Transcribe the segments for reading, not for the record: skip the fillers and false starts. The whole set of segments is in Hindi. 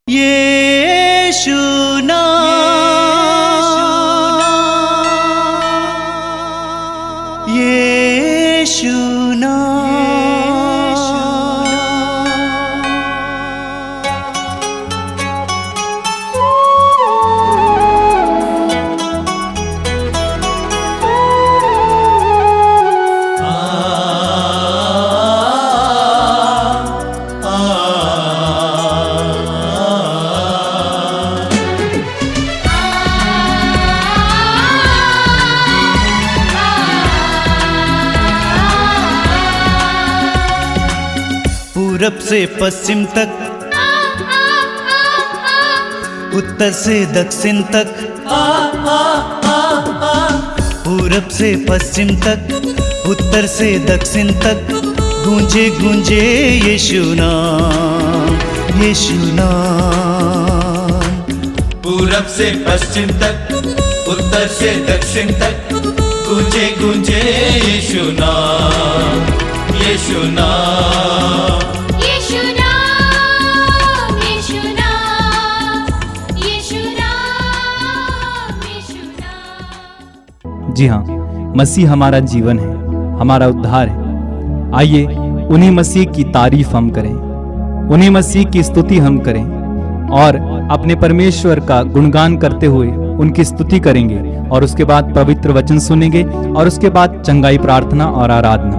यीशु नाम, यीशु पूरब से पश्चिम तक, उत्तर से दक्षिण तक, पूरब से पश्चिम तक, उत्तर से दक्षिण तक गूंजे गूंजे यीशु नाम, यीशु नाम। पूरब से पश्चिम तक, उत्तर से दक्षिण तक गूंजे गूंजे यीशु नाम, यीशु नाम। जी हाँ, मसीह हमारा जीवन है, हमारा उद्धार है। आइए उन्हीं मसीह की तारीफ हम करें, उन्हीं मसीह की स्तुति हम करें और अपने परमेश्वर का गुणगान करते हुए उनकी स्तुति करेंगे और उसके बाद पवित्र वचन सुनेंगे और उसके बाद चंगाई प्रार्थना और आराधना।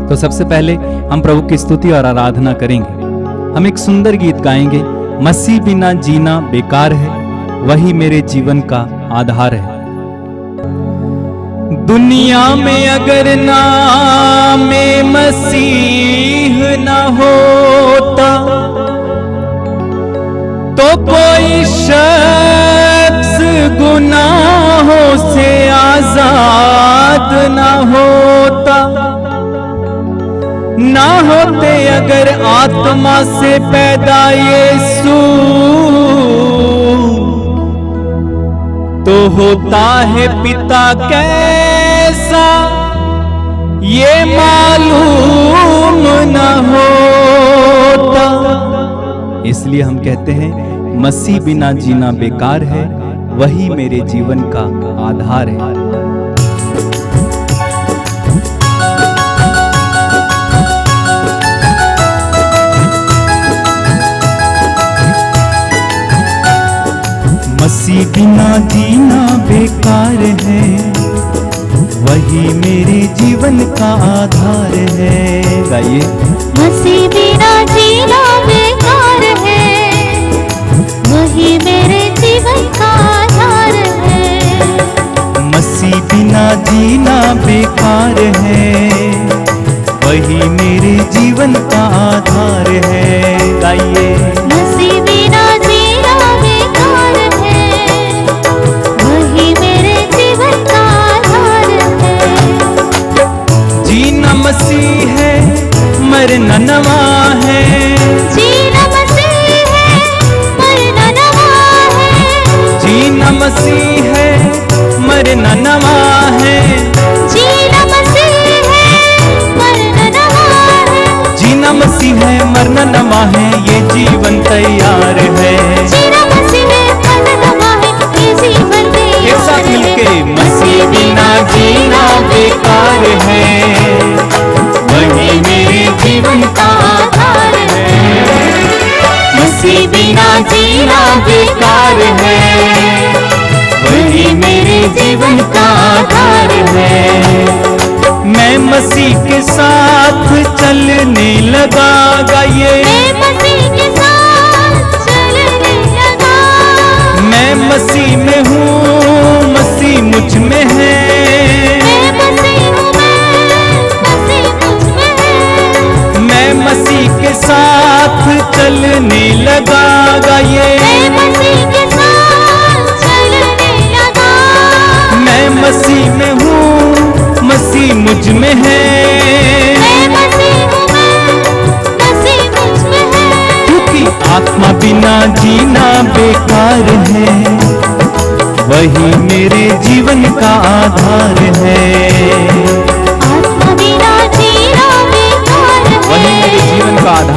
तो सबसे पहले हम प्रभु की स्तुति और आराधना करेंगे। हम एक सुंदर गीत गाएंगे, मसीह बिना जीना बेकार है, वही मेरे जीवन का आधार है। दुनिया में अगर नाम मसीह न होता तो कोई शख्स गुनाहों से आजाद न होता, ना होते अगर आत्मा से पैदा यीशु तो होता है पिता कैसा ये मालूम न होता। इसलिए हम कहते हैं मसीह बिना जीना बेकार है, वही मेरे जीवन का आधार है। मसीह बिना जीना बेकार है, वही मेरे जीवन का आधार है। गाइए, मसीह बिना जीना बेकार है, वही मेरे जीवन का आधार है। मसीह बिना जीना बेकार है, वही मेरे जीवन का आधार है। गाइए, मसीह बिना जीना बेकार है, वही मेरे जीवन का आधार है। जीना मसीह है, मरना नवा है। जीना मसीह है, मरना नवा है। जीना मसीह है, मरना नवा है। जीना मसीह है, मरना नवा है। जीना मसीह है, मरना नवा है, ये जीवन तैयार है। जीना मसीह है, मरना नवा है, ये जीवन तैयार है। एक साथ मिलके, मसीह बिना जीना बेकार है, वही मेरे जीवन का आधार है। मसीह बिना जीना बेकार है, वही मेरे जीवन का आधार है। मैं मसीह के साथ चलने लगा। गाइए, मैं मसीह के साथ चलने लगा। मैं मसीह में हूँ, मसीह मुझ में है। मैं मसीह हूँ, मसीह मुझ में है। मैं मसीह के साथ चलने लगा। गाइए, मैं मसीह के साथ चलने लगा। मैं मसीह में हूँ, मसीह मुझ में है। मैं मसीह हूँ, मसीह मुझ में है। क्योंकि आत्मा बिना जीना बेकार है, वही मेरे जीवन का आधार है। आत्मा बिना जीना बेकार है, वही मेरे जीवन का आधार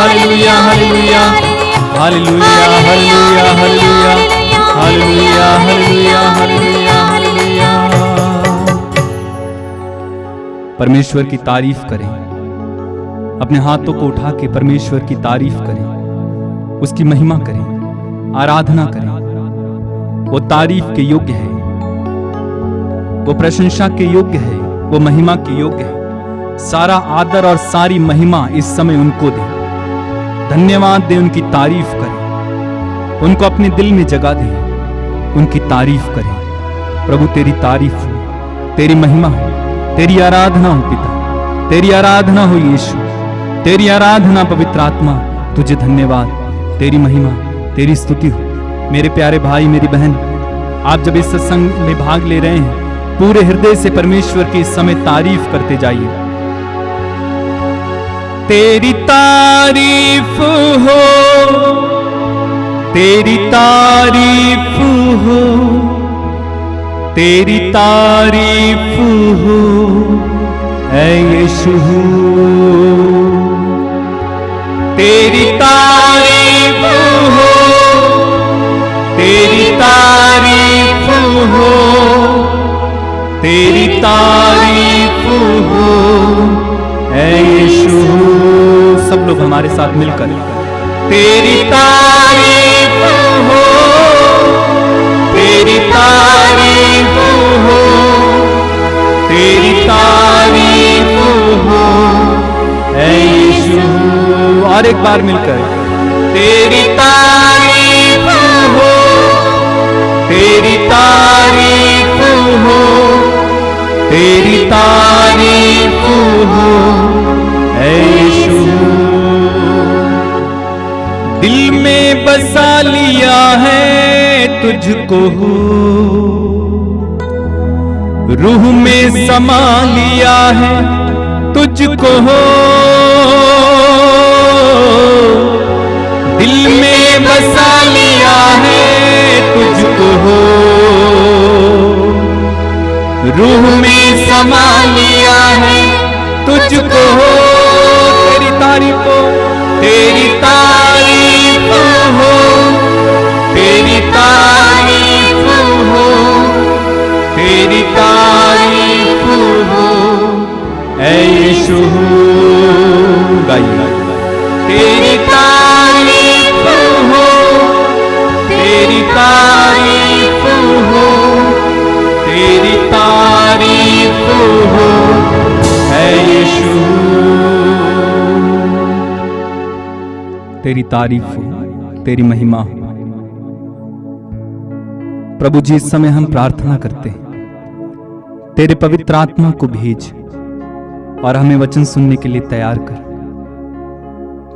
hallelujah hallelujah hallelujah hallelujah hallelujah hallelujah hallelujah hallelujah. परमेश्वर की तारीफ करें, अपने हाथों को उठा के परमेश्वर की तारीफ करें, उसकी महिमा करें, आराधना करें। वो तारीफ के योग्य है, वो प्रशंसा के योग्य है, वो महिमा के योग्य है। सारा आदर और सारी महिमा इस समय उनको दे, धन्यवाद दे, उनकी तारीफ करें, उनको अपने दिल में जगह दे, उनकी तारीफ करें। प्रभु तेरी तारीफ हो, तेरी महिमा हो, तेरी आराधना हो पिता, तेरी आराधना हो यीशु, तेरी आराधना पवित्र आत्मा। तुझे धन्यवाद, तेरी महिमा, तेरी स्तुति हो। मेरे प्यारे भाई मेरी बहन, आप जब इस सत्संग में भाग ले रहे हैं, पूरे हृदय से परमेश्वर की इस समय तारीफ करते जाइए। तेरी तारीफ हो, तेरी तारीफ हो, तेरी तारीफ हो ऐ यीशु। तेरी तारीफ हो, तेरी तारीफ हो, तेरी तारीफ हो ऐ यीशु। सब लोग हमारे साथ मिलकर तेरी तारीफ हो, तेरी तारीफ हो, तेरी तारीफ हो ऐ यीशु। और एक बार मिलकर तेरी तारीफ हो, तेरी तारीफ हो, तेरी तारीफ हो ऐ यीशु। दिल में बसा लिया है तुझको, रूह में समा लिया है तुझको, दिल में बसा लिया है तुझको, रूह में समा लिया है तुझको। तेरी तारीफ हो, तेरी तारीफ हो, तेरी तारीफ हो, तेरी तारीफ हो ऐ यीशु। गाइए तेरी तारीफ हो, तेरी तारीफ हो, तेरी तारीफ हो ऐ यीशु। तेरी तारीफ हो, तेरी महिमा हो। प्रभु जी इस समय हम प्रार्थना करते हैं, तेरे पवित्र आत्मा को भेज और हमें वचन सुनने के लिए तैयार कर।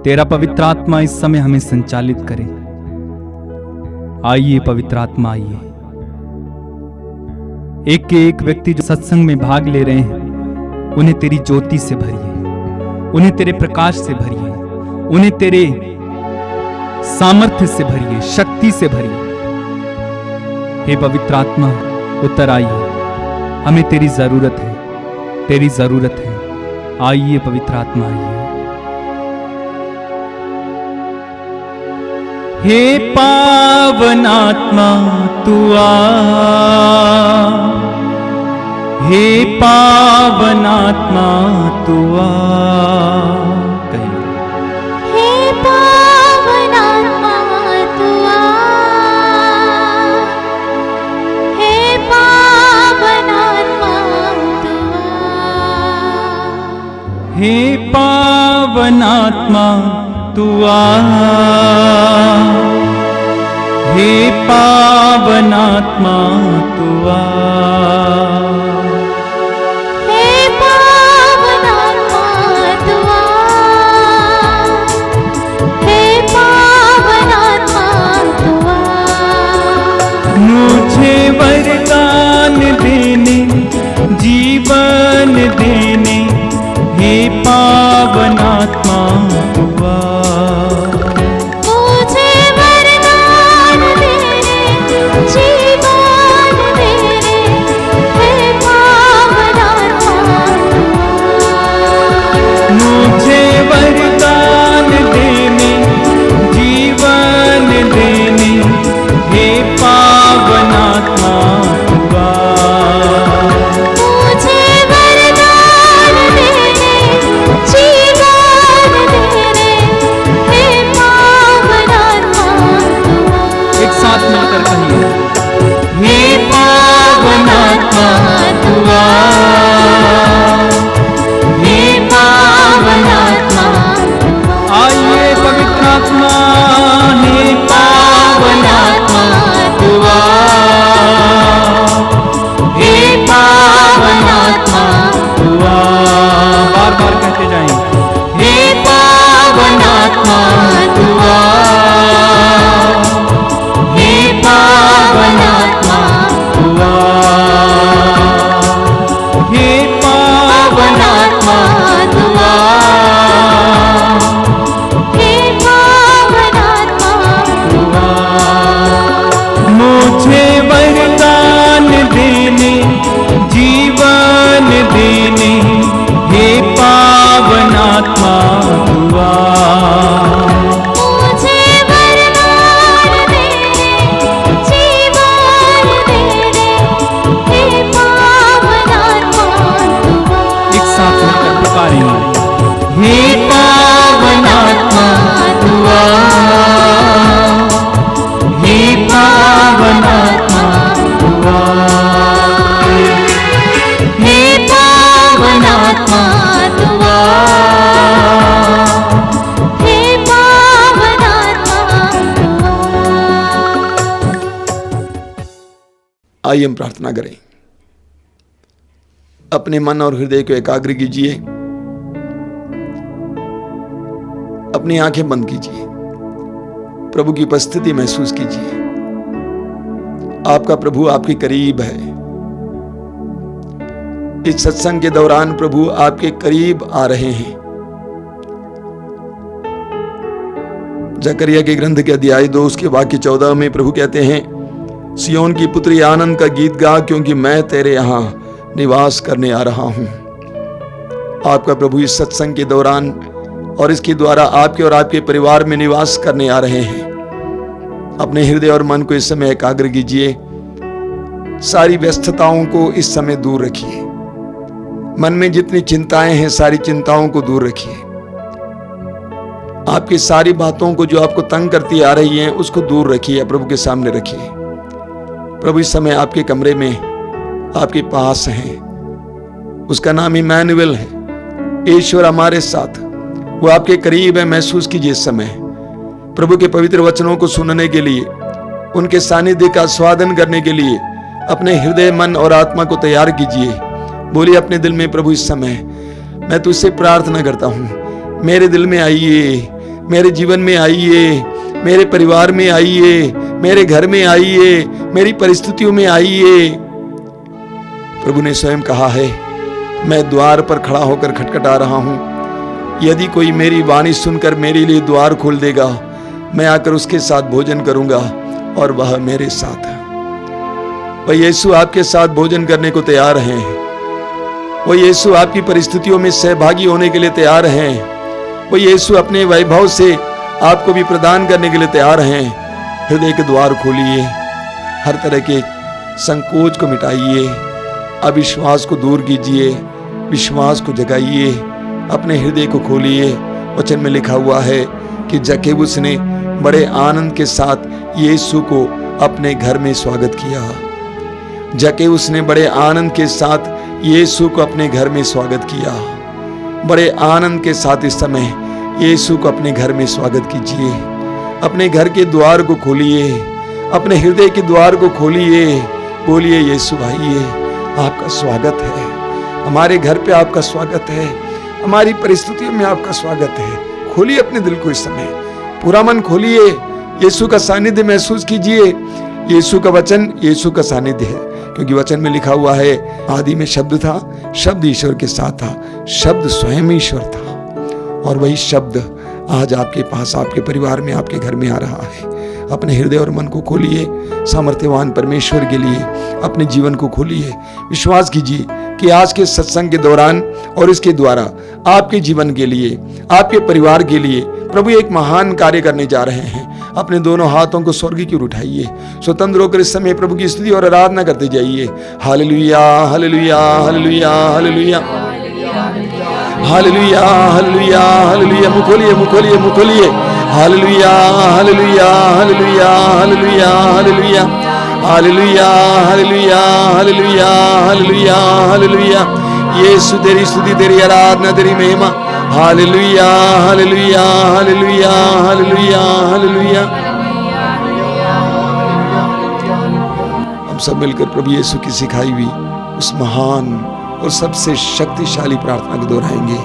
तेरा पवित्र आत्मा इस समय हमें संचालित करे। आइए पवित्र आत्मा आइए। एक के एक व्यक्ति जो सत्संग में भाग ले रहे हैं, उन्हें तेरी ज्योति से भरिए, उन्हें तेरे प्रकाश से भरिए, उन्हें तेरे सामर्थ्य से भरिए, शक्ति से भरिए। हे पवित्र आत्मा उतर आइए, हमें तेरी जरूरत है, तेरी जरूरत है। आइए पवित्र आत्मा आइए। हे पावन आत्मा तू आ, हे पावन आत्मा तू आ। कहिए हे पावन आत्मा तू आ, हे पावन आत्मा तू आ, हे पावन आत्मा तू आ, हे पावन आत्मा तू आ, हे पावन आत्मा तू आ, हे पावन आत्मा तू आ। मुझे वरदान देने, जीवन देने, हे पावन आत्मा तू आ। मुझे वरदान देने, जीवन देने, आइए हम प्रार्थना करें। अपने मन और हृदय को एकाग्र कीजिए, अपनी आंखें बंद कीजिए, प्रभु की उपस्थिति महसूस कीजिए। आपका प्रभु आपके करीब है। इस सत्संग के दौरान प्रभु आपके करीब आ रहे हैं। जकरिया के ग्रंथ के अध्याय 2 उसके वाक्य 14 में प्रभु कहते हैं, सियोन की पुत्री आनंद का गीत गा, क्योंकि मैं तेरे यहां निवास करने आ रहा हूं। आपका प्रभु इस सत्संग के दौरान और इसके द्वारा आपके और आपके परिवार में निवास करने आ रहे हैं। अपने हृदय और मन को इस समय एकाग्र कीजिए। सारी व्यस्तताओं को इस समय दूर रखिए। मन में जितनी चिंताएं हैं सारी चिंताओं को दूर रखिए। आपकी सारी बातों को जो आपको तंग करती आ रही हैं उसको दूर रखिए, प्रभु के सामने रखिए। प्रभु इस समय आपके कमरे में आपके पास हैं। उसका नाम इमैनुएल है, ईश्वर हमारे साथ। वो आपके करीब है। महसूस कीजिए इस समय प्रभु के पवित्र वचनों को सुनने के लिए, उनके सानिध्य का स्वादन करने के लिए अपने हृदय, मन और आत्मा को तैयार कीजिए। बोलिए अपने दिल में, प्रभु इस समय मैं तुझसे प्रार्थना करता हूं, मेरे दिल में आइए, मेरे जीवन में आइए, मेरे परिवार में आइए, मेरे घर में आइए, मेरी परिस्थितियों में आइए। प्रभु ने स्वयं कहा है, मैं द्वार पर खड़ा होकर खटखटा रहा हूं। यदि कोई मेरी वाणी सुनकर मेरे लिए द्वार खोल देगा, मैं आकर उसके साथ भोजन करूंगा और वह मेरे साथ। वह यीशु आपके साथ भोजन करने को तैयार हैं। वह यीशु आपकी परिस्थितियों में सहभागी होने के लिए तैयार हैं। वह यीशु अपने वैभव से आपको भी प्रदान करने के लिए तैयार हैं। हृदय के द्वार खोलिए, हर तरह के संकोच को मिटाइए, अविश्वास को दूर कीजिए, विश्वास को जगाइए, अपने हृदय को खोलिए। वचन में लिखा हुआ है कि जक्केबुस ने बड़े आनंद के साथ यीशु को अपने घर में स्वागत किया। जक्केबुस ने बड़े आनंद के साथ यीशु को अपने घर में स्वागत किया। बड़े आनंद के साथ इस समय यीशु को अपने घर में स्वागत कीजिए। अपने घर के द्वार को खोलिए, अपने हृदय के द्वार को खोलिए। बोलिए, यीशु आइए, आपका स्वागत है। हमारे घर पे आपका स्वागत है, हमारी परिस्थितियों में आपका स्वागत है। खोलिए अपने दिल को इस समय, पूरा मन खोलिए, यीशु का सानिध्य महसूस कीजिए। यीशु का वचन यीशु का सानिध्य है, क्योंकि वचन में लिखा हुआ है, आदि में शब्द था, शब्द ईश्वर के साथ था, शब्द स्वयं ईश्वर था। और वही शब्द आज आपके पास, आपके परिवार में, आपके घर में आ रहा है। अपने हृदय और मन को खोलिए, सामर्थ्यवान परमेश्वर के लिए अपने जीवन को खोलिए। विश्वास कीजिए कि आज के सत्संग के दौरान और इसके द्वारा आपके जीवन के लिए, आपके परिवार के लिए प्रभु एक महान कार्य करने जा रहे हैं। अपने दोनों हाथों को स्वर्ग की ओर उठाइए, स्वतंत्र होकर इस समय प्रभु की स्तुति और आराधना करते जाइए। Hallelujah, hallelujah, hallelujah, hallelujah, hallelujah, hallelujah, hallelujah. मुँह खोलिए, मुँह खोलिए, मुँह खोलिए। Hallelujah, hallelujah, hallelujah, hallelujah, hallelujah, hallelujah, hallelujah, hallelujah, hallelujah, hallelujah. Yeshu तेरी स्तुति, तेरी आराधना, तेरी महिमा। Hallelujah, hallelujah, hallelujah, hallelujah, hallelujah. हम सब मिलकर प्रभु यीशु की सिखाई हुई उस महान और सबसे शक्तिशाली प्रार्थना को दोहराएंगे।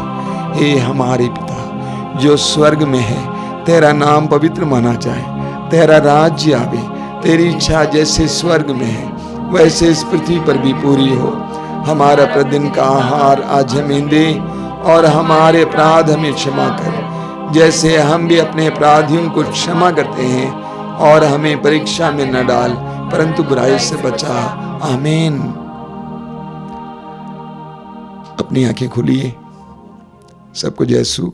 हे हमारे पिता जो स्वर्ग में है, तेरा नाम पवित्र माना जाए, तेरा राज्य आवे, तेरी इच्छा जैसे स्वर्ग में है वैसे इस पृथ्वी पर भी पूरी हो। हमारा प्रतिदिन का आहार आज हमें दे, और हमारे अपराध हमें क्षमा कर, जैसे हम भी अपने अपराधियों को क्षमा करते हैं, और हमें परीक्षा में न डाल, परंतु बुराई से बचा। आमीन। अपनी आंखें खोलिए, सबको जयसु।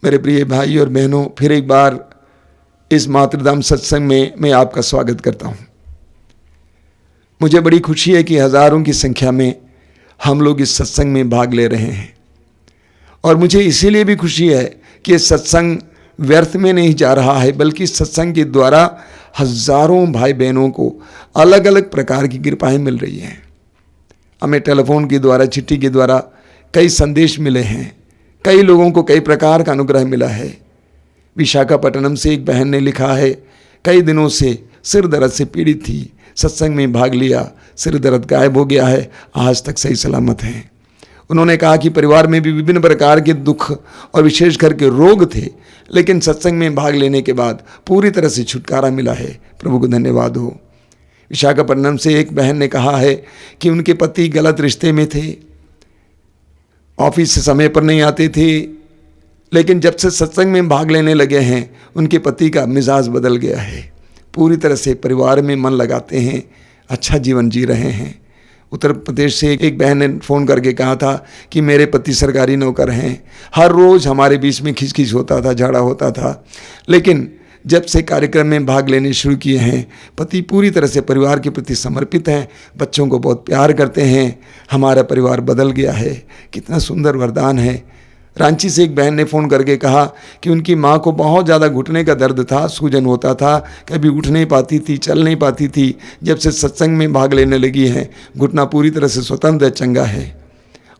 मेरे प्रिय भाई और बहनों, फिर एक बार इस मातृधाम सत्संग में मैं आपका स्वागत करता हूं। मुझे बड़ी खुशी है कि हजारों की संख्या में हम लोग इस सत्संग में भाग ले रहे हैं, और मुझे इसीलिए भी खुशी है कि सत्संग व्यर्थ में नहीं जा रहा है, बल्कि सत्संग के द्वारा हजारों भाई बहनों को अलग अलग प्रकार की कृपाएं मिल रही हैं। हमें टेलीफोन के द्वारा, चिट्ठी के द्वारा कई संदेश मिले हैं, कई लोगों को कई प्रकार का अनुग्रह मिला है। विशाखापट्टनम से एक बहन ने लिखा है, कई दिनों से सिर दर्द से पीड़ित थी, सत्संग में भाग लिया, सिर दर्द गायब हो गया है, आज तक सही सलामत हैं। उन्होंने कहा कि परिवार में भी विभिन्न प्रकार के दुख और विशेष करके रोग थे, लेकिन सत्संग में भाग लेने के बाद पूरी तरह से छुटकारा मिला है। प्रभु को धन्यवाद हो। विशाखापट्टनम से एक बहन ने कहा है कि उनके पति गलत रिश्ते में थे, ऑफिस से समय पर नहीं आते थे, लेकिन जब से सत्संग में भाग लेने लगे हैं उनके पति का मिजाज बदल गया है, पूरी तरह से परिवार में मन लगाते हैं, अच्छा जीवन जी रहे हैं। उत्तर प्रदेश से एक बहन ने फ़ोन करके कहा था कि मेरे पति सरकारी नौकर हैं, हर रोज़ हमारे बीच में खिचखिच होता था, झगड़ा होता था, लेकिन जब से कार्यक्रम में भाग लेने शुरू किए हैं पति पूरी तरह से परिवार के प्रति समर्पित हैं, बच्चों को बहुत प्यार करते हैं, हमारा परिवार बदल गया है। कितना सुंदर वरदान है। रांची से एक बहन ने फ़ोन करके कहा कि उनकी माँ को बहुत ज़्यादा घुटने का दर्द था, सूजन होता था, कभी उठ नहीं पाती थी, चल नहीं पाती थी। जब से सत्संग में भाग लेने लगी हैं घुटना पूरी तरह से स्वतंत्र चंगा है।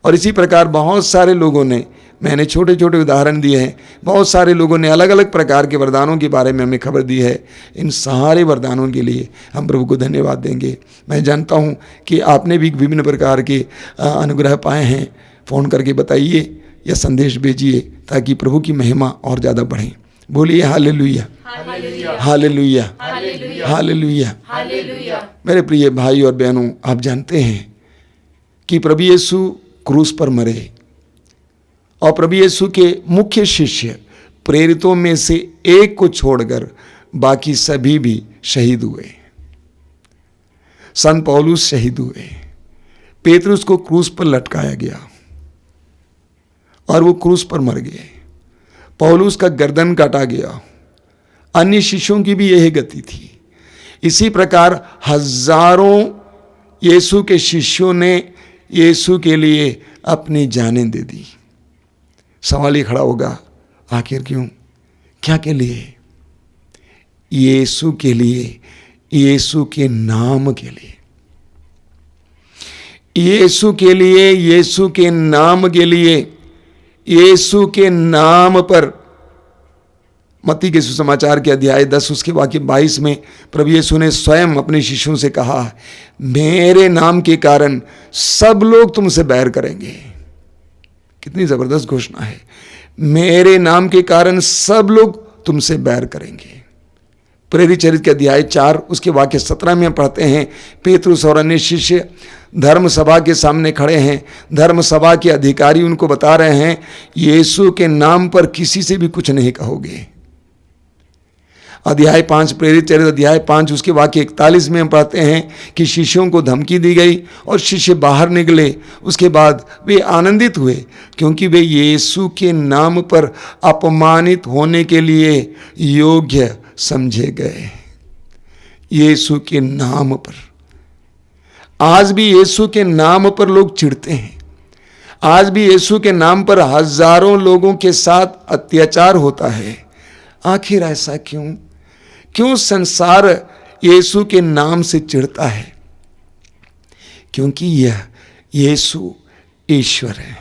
और इसी प्रकार बहुत सारे लोगों ने, मैंने छोटे छोटे उदाहरण दिए हैं, बहुत सारे लोगों ने अलग अलग प्रकार के वरदानों के बारे में हमें खबर दी है। इन सारे वरदानों के लिए हम प्रभु को धन्यवाद देंगे। मैं जानता हूँ कि आपने भी विभिन्न प्रकार के अनुग्रह पाए हैं। फ़ोन करके बताइए या संदेश भेजिए ताकि प्रभु की महिमा और ज़्यादा बढ़े। बोलिए हालेलुया, हालेलुया, हालेलुया। मेरे प्रिय भाई और बहनों, आप जानते हैं कि प्रभु यीशु क्रूस पर मरे और प्रभु यीशु के मुख्य शिष्य प्रेरितों में से एक को छोड़कर बाकी सभी भी शहीद हुए। संत पौलुस शहीद हुए, पेतरुस को क्रूस पर लटकाया गया और वो क्रूस पर मर गए। पौलुस का गर्दन काटा गया। अन्य शिष्यों की भी यही गति थी। इसी प्रकार हजारों यीशु के शिष्यों ने यीशु के लिए अपनी जानें दे दी। सवाल ये खड़ा होगा, आखिर क्यों, क्या के लिए? यीशु के लिए, यीशु के नाम के लिए, यीशु के लिए, यीशु के नाम के लिए। यीशु के नाम पर मत्ती के सुसमाचार के अध्याय 10 उसके वाक्य 22 में प्रभु यीशु ने स्वयं अपने शिष्यों से कहा, मेरे नाम के कारण सब लोग तुमसे बैर करेंगे। कितनी जबरदस्त घोषणा है। मेरे नाम के कारण सब लोग तुमसे बैर करेंगे। प्रेरित चरित्र के अध्याय 4 उसके वाक्य 17 में पढ़ते हैं, पेतरुस और अन्य शिष्य धर्म सभा के सामने खड़े हैं। धर्म सभा के अधिकारी उनको बता रहे हैं, यीशु के नाम पर किसी से भी कुछ नहीं कहोगे। अध्याय 5 प्रेरित चरित्र अध्याय 5 उसके वाक्य 41 में हम पढ़ते हैं कि शिष्यों को धमकी दी गई और शिष्य बाहर निकले। उसके बाद वे आनंदित हुए क्योंकि वे यीशु के नाम पर अपमानित होने के लिए योग्य समझे गए। यीशु के नाम पर, आज भी यीशु के नाम पर लोग चिढ़ते हैं। आज भी यीशु के नाम पर हजारों लोगों के साथ अत्याचार होता है। आखिर ऐसा क्यों? क्यों संसार यीशु के नाम से चिढ़ता है? क्योंकि यह यीशु ईश्वर है।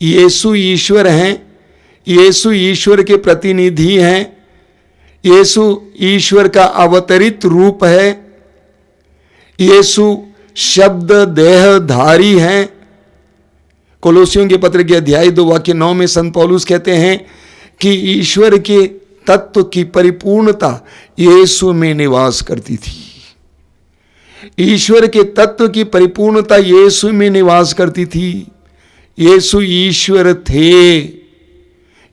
यीशु ईश्वर हैं, यीशु ईश्वर के प्रतिनिधि हैं, यीशु ईश्वर का अवतरित रूप है, यीशु शब्द देहधारी हैं। कोलोसियों के पत्र के अध्याय 2 वाक्य 9 में संत पौलुस कहते हैं कि ईश्वर के तत्व की परिपूर्णता यीशु में निवास करती थी। ईश्वर के तत्व की परिपूर्णता यीशु में निवास करती थी। यीशु ईश्वर थे,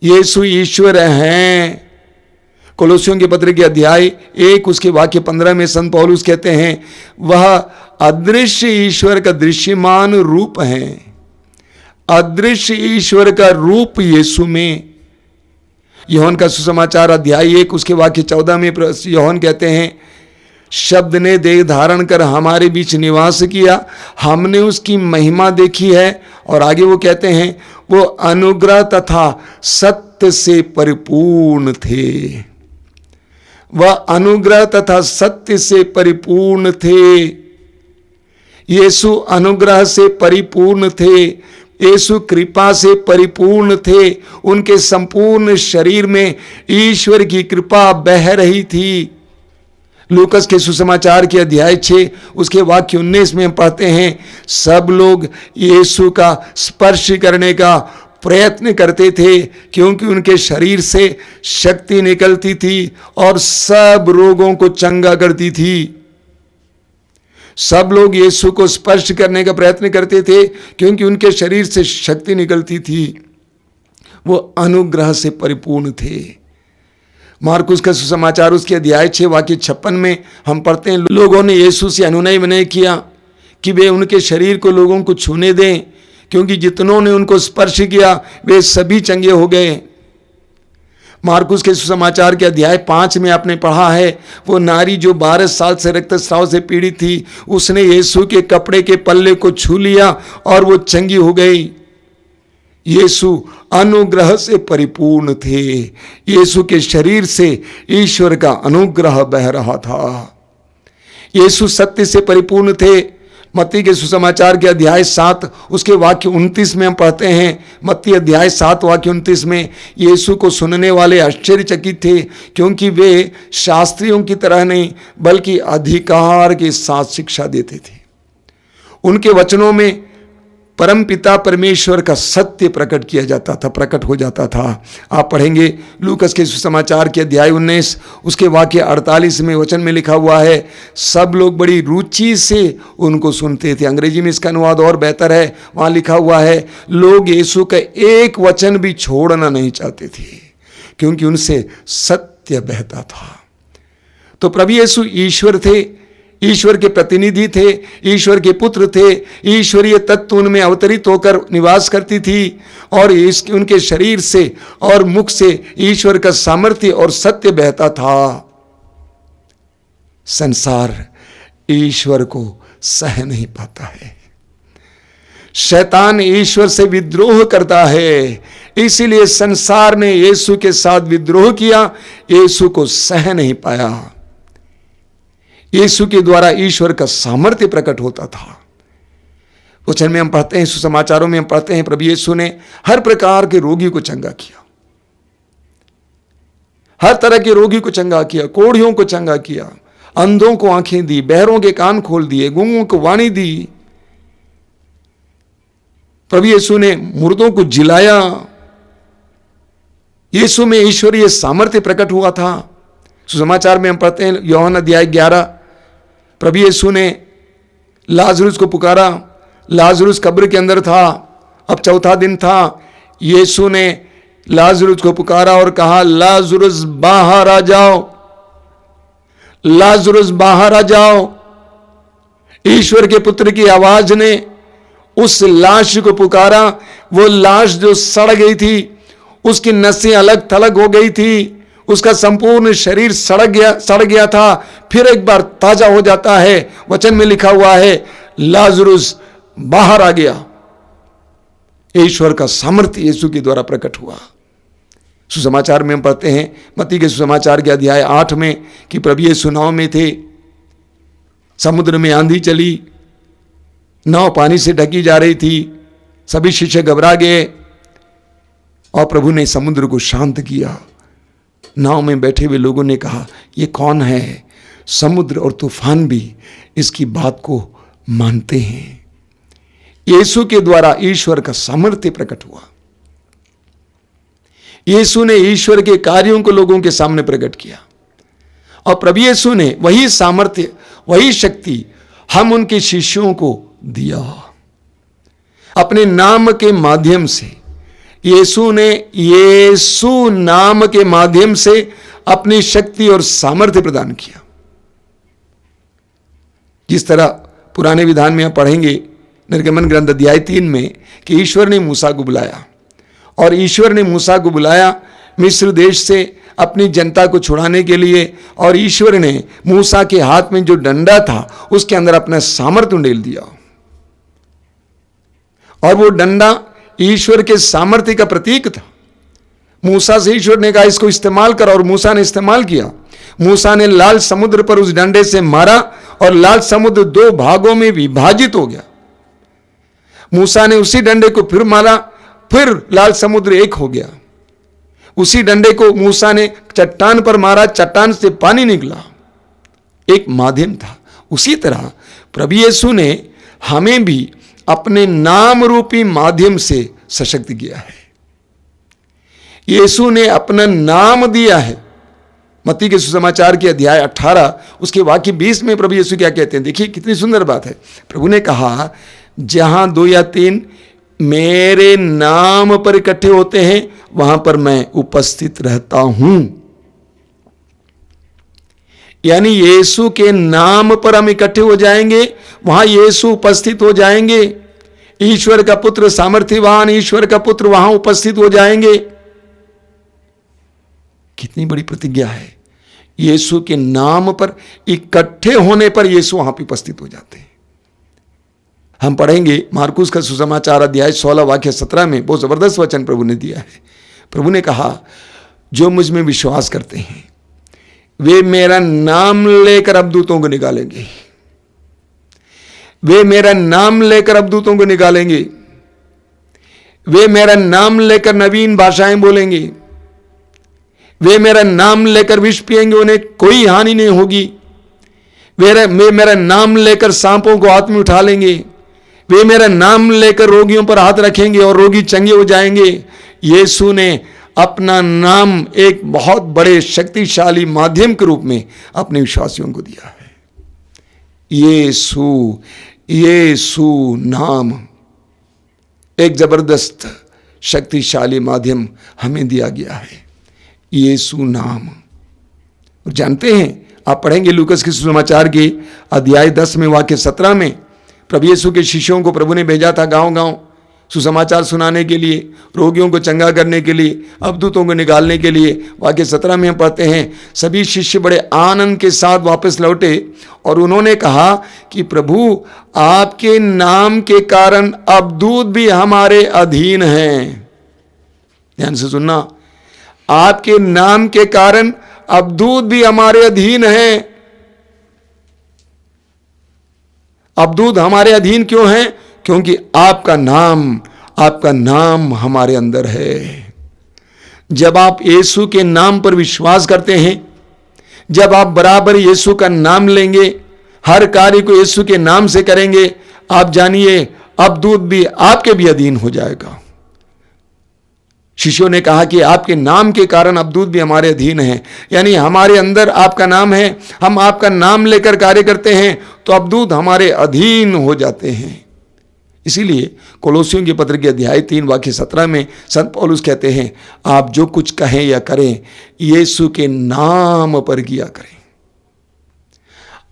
यीशु ईश्वर हैं। कोलोसियों के पत्र के अध्याय 1 उसके वाक्य 15 में संत पौलुस कहते हैं, वह अदृश्य ईश्वर का दृश्यमान रूप है। अदृश्य ईश्वर का रूप यीशु में। यूहन्ना का सुसमाचार अध्याय 1 उसके वाक्य 14 में यूहन्ना कहते हैं, शब्द ने देह धारण कर हमारे बीच निवास किया, हमने उसकी महिमा देखी है। और आगे वो कहते हैं, वो अनुग्रह तथा सत्य से परिपूर्ण थे। वह अनुग्रह तथा सत्य से परिपूर्ण थे। यीशु अनुग्रह से परिपूर्ण थे, यीशु कृपा से परिपूर्ण थे। उनके संपूर्ण शरीर में ईश्वर की कृपा बह रही थी। लूकस के सुसमाचार के अध्याय 6 उसके वाक्य 19 में हम पढ़ते हैं, सब लोग यीशु का स्पर्श करने का प्रयत्न करते थे क्योंकि उनके शरीर से शक्ति निकलती थी और सब रोगों को चंगा करती थी। सब लोग यीशु को स्पर्श करने का प्रयत्न करते थे क्योंकि उनके शरीर से शक्ति निकलती थी। वो अनुग्रह से परिपूर्ण थे। मार्कुस का सुसमाचार उसके अध्याय 6 वाक्य 56 में हम पढ़ते हैं, लोगों ने यीशु से अनुनय विनय किया कि वे उनके शरीर को लोगों को छूने दें, क्योंकि जितनों ने उनको स्पर्श किया वे सभी चंगे हो गए। मार्कुस के सुसमाचार के अध्याय 5 में आपने पढ़ा है, वो नारी जो 12 साल से रक्तस्राव से पीड़ित थी, उसने यीशु के कपड़े के पल्ले को छू लिया और वो चंगी हो गई। यीशु अनुग्रह से परिपूर्ण थे। यीशु के शरीर से ईश्वर का अनुग्रह बह रहा था। यीशु सत्य से परिपूर्ण थे। मत्ती के सुसमाचार के अध्याय 7 उसके वाक्य 29 में हम पढ़ते हैं, मत्ती अध्याय 7 वाक्य 29 में, यीशु को सुनने वाले आश्चर्यचकित थे क्योंकि वे शास्त्रियों की तरह नहीं बल्कि अधिकार के साथ शिक्षा देते थे। उनके वचनों में परम पिता परमेश्वर का सत्य प्रकट किया जाता था, प्रकट हो जाता था। आप पढ़ेंगे लूकस के सुसमाचार के अध्याय 19 उसके वाक्य 48 में वचन में लिखा हुआ है, सब लोग बड़ी रुचि से उनको सुनते थे। अंग्रेजी में इसका अनुवाद और बेहतर है, वहाँ लिखा हुआ है, लोग यीशु का एक वचन भी छोड़ना नहीं चाहते थे क्योंकि उनसे सत्य बहता था। तो प्रभु यीशु ईश्वर थे, ईश्वर के प्रतिनिधि थे, ईश्वर के पुत्र थे, ईश्वरीय तत्व उनमें अवतरित होकर निवास करती थी और उनके शरीर से और मुख से ईश्वर का सामर्थ्य और सत्य बहता था। संसार ईश्वर को सह नहीं पाता है। शैतान ईश्वर से विद्रोह करता है, इसीलिए संसार ने यीशु के साथ विद्रोह किया, यीशु को सह नहीं पाया। यीशु के द्वारा ईश्वर का सामर्थ्य प्रकट होता था। वचन में हम पढ़ते हैं, सुसमाचारों में हम पढ़ते हैं, प्रभु यीशु ने हर प्रकार के रोगी को चंगा किया, हर तरह के रोगी को चंगा किया, कोढ़ियों को चंगा किया, अंधों को आंखें दी, बहरों के कान खोल दिए, गूंगों को वाणी दी। प्रभु यीशु ने मुर्दों को जिलाया। यीशु में ईश्वरीय सामर्थ्य प्रकट हुआ था। सुसमाचार में हम पढ़ते हैं, यूहन्ना अध्याय 11, प्रभु यीशु ने लाजरुस को पुकारा। लाजरुस कब्र के अंदर था, अब चौथा दिन था। यीशु ने लाजरुस को पुकारा और कहा, लाजरुस बाहर आ जाओ, लाजरुस बाहर आ जाओ। ईश्वर के पुत्र की आवाज ने उस लाश को पुकारा। वो लाश जो सड़ गई थी, उसकी नसें अलग थलग हो गई थी, उसका संपूर्ण शरीर सड़ गया था, फिर एक बार ताजा हो जाता है। वचन में लिखा हुआ है, लाजरुस बाहर आ गया। ईश्वर का सामर्थ्य यीशु के द्वारा प्रकट हुआ। सुसमाचार में हम पढ़ते हैं, मत्ती के सुसमाचार के अध्याय 8 में, कि प्रभु यीशु नाव में थे, समुद्र में आंधी चली, नाव पानी से ढकी जा रही थी, सभी शिष्य घबरा गए और प्रभु ने समुद्र को शांत किया। नाव में बैठे हुए लोगों ने कहा, ये कौन है? समुद्र और तूफान भी इसकी बात को मानते हैं। यीशु के द्वारा ईश्वर का सामर्थ्य प्रकट हुआ। यीशु ने ईश्वर के कार्यों को लोगों के सामने प्रकट किया और प्रभु यीशु ने वही सामर्थ्य, वही शक्ति हम उनके शिष्यों को दिया। अपने नाम के माध्यम से यीशु ने यीशु नाम के माध्यम से अपनी शक्ति और सामर्थ्य प्रदान किया। जिस तरह पुराने विधान में आप पढ़ेंगे निर्गमन ग्रंथ अध्याय 3 में कि ईश्वर ने मूसा को बुलाया और ईश्वर ने मूसा को बुलाया मिस्र देश से अपनी जनता को छुड़ाने के लिए, और ईश्वर ने मूसा के हाथ में जो डंडा था उसके अंदर अपना सामर्थ्य उंडेल दिया और वो डंडा ईश्वर के सामर्थ्य का प्रतीक था। मूसा से ईश्वर ने कहा इसको इस्तेमाल कर और मूसा ने इस्तेमाल किया। मूसा ने लाल समुद्र पर उस डंडे से मारा और लाल समुद्र 2 भागों में विभाजित हो गया। मूसा ने उसी डंडे को फिर मारा, फिर लाल समुद्र एक हो गया। उसी डंडे को मूसा ने चट्टान पर मारा, चट्टान से पानी निकला। एक माध्यम था। उसी तरह प्रभु यीशु ने हमें भी अपने नाम रूपी माध्यम से सशक्त किया है। यीशु ने अपना नाम दिया है। मत्ती के सुसमाचार के अध्याय 18 उसके वाक्य 20 में प्रभु यीशु क्या कहते हैं, देखिए कितनी सुंदर बात है। प्रभु ने कहा, जहां 2 या 3 मेरे नाम पर इकट्ठे होते हैं वहां पर मैं उपस्थित रहता हूं। यानी यीशु के नाम पर हम इकट्ठे हो जाएंगे, वहां यीशु उपस्थित हो जाएंगे। ईश्वर का पुत्र, सामर्थ्यवान ईश्वर का पुत्र वहां उपस्थित हो जाएंगे। कितनी बड़ी प्रतिज्ञा है। यीशु के नाम पर इकट्ठे होने पर यीशु वहां पर उपस्थित हो जाते हैं। हम पढ़ेंगे मार्कुस का सुसमाचार अध्याय 16 वाक्य 17 में, बहुत जबरदस्त वचन प्रभु ने दिया है। प्रभु ने कहा, जो मुझ में विश्वास करते हैं वे मेरा नाम लेकर अबदूतों को निकालेंगे। वे मेरा नाम लेकर अबदूतों को निकालेंगे। वे मेरा नाम लेकर नवीन भाषाएं बोलेंगे। वे मेरा नाम लेकर विष पिएंगे, उन्हें कोई हानि नहीं होगी। वे मेरा नाम लेकर सांपों को हाथ में उठा लेंगे। वे मेरा नाम लेकर रोगियों पर हाथ रखेंगे और रोगी चंगे हो जाएंगे। यीशु ने अपना नाम एक बहुत बड़े शक्तिशाली माध्यम के रूप में अपने विश्वासियों को दिया है। यीशु नाम एक जबरदस्त शक्तिशाली माध्यम हमें दिया गया है। यीशु नाम। और जानते हैं, आप पढ़ेंगे लूकस के सुसमाचार के अध्याय 10 में वाक्य 17 में, प्रभु यीशु के शिष्यों को प्रभु ने भेजा था गांव-गांव सुसमाचार सुनाने के लिए, रोगियों को चंगा करने के लिए, अबदूतों को निकालने के लिए। वाक्य 17 में हम पढ़ते हैं, सभी शिष्य बड़े आनंद के साथ वापस लौटे और उन्होंने कहा कि प्रभु, आपके नाम के कारण अबदूत भी हमारे अधीन हैं। ध्यान से सुनना, आपके नाम के कारण अबदूत भी हमारे अधीन हैं। अबदूत हमारे अधीन क्यों हैं? क्योंकि आपका नाम हमारे अंदर है। जब आप यीशु के नाम पर विश्वास करते हैं, जब आप बराबर यीशु का नाम लेंगे, हर कार्य को यीशु के नाम से करेंगे, आप जानिए अबदूत भी आपके भी अधीन हो जाएगा। शिष्यों ने कहा कि आपके नाम के कारण अबदूत भी हमारे अधीन हैं। यानी हमारे अंदर आपका नाम है, हम आपका नाम लेकर कार्य करते हैं तो अबदूत हमारे अधीन हो जाते हैं। इसीलिए कोलोसियों के पत्र के अध्याय 3 वाक्य 17 में संत पौलुस कहते हैं, आप जो कुछ कहें या करें यीशु के नाम पर किया करें।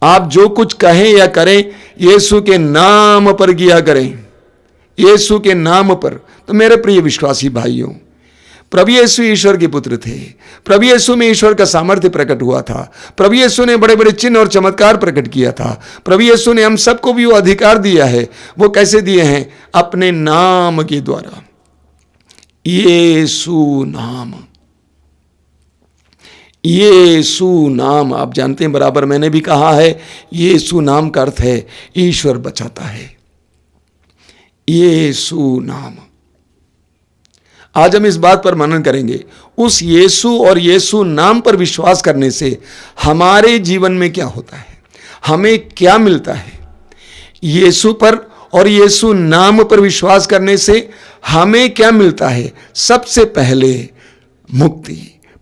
आप जो कुछ कहें या करें यीशु के नाम पर किया करें। यीशु के नाम पर। तो मेरे प्रिय विश्वासी भाइयों, प्रभु यीशु ईश्वर के पुत्र थे। प्रभु यीशु में ईश्वर का सामर्थ्य प्रकट हुआ था। प्रभु यीशु ने बड़े बड़े चिन्ह और चमत्कार प्रकट किया था। प्रभु यीशु ने हम सबको भी वो अधिकार दिया है। वो कैसे दिए हैं? अपने नाम के द्वारा। यीशु नाम। यीशु नाम आप जानते हैं, बराबर मैंने भी कहा है, यीशु नाम का अर्थ है ईश्वर बचाता है। यीशु नाम। आज हम इस बात पर मनन करेंगे, उस यीशु और यीशु नाम पर विश्वास करने से हमारे जीवन में क्या होता है, हमें क्या मिलता है। यीशु पर और यीशु नाम पर विश्वास करने से हमें क्या मिलता है? सबसे पहले मुक्ति।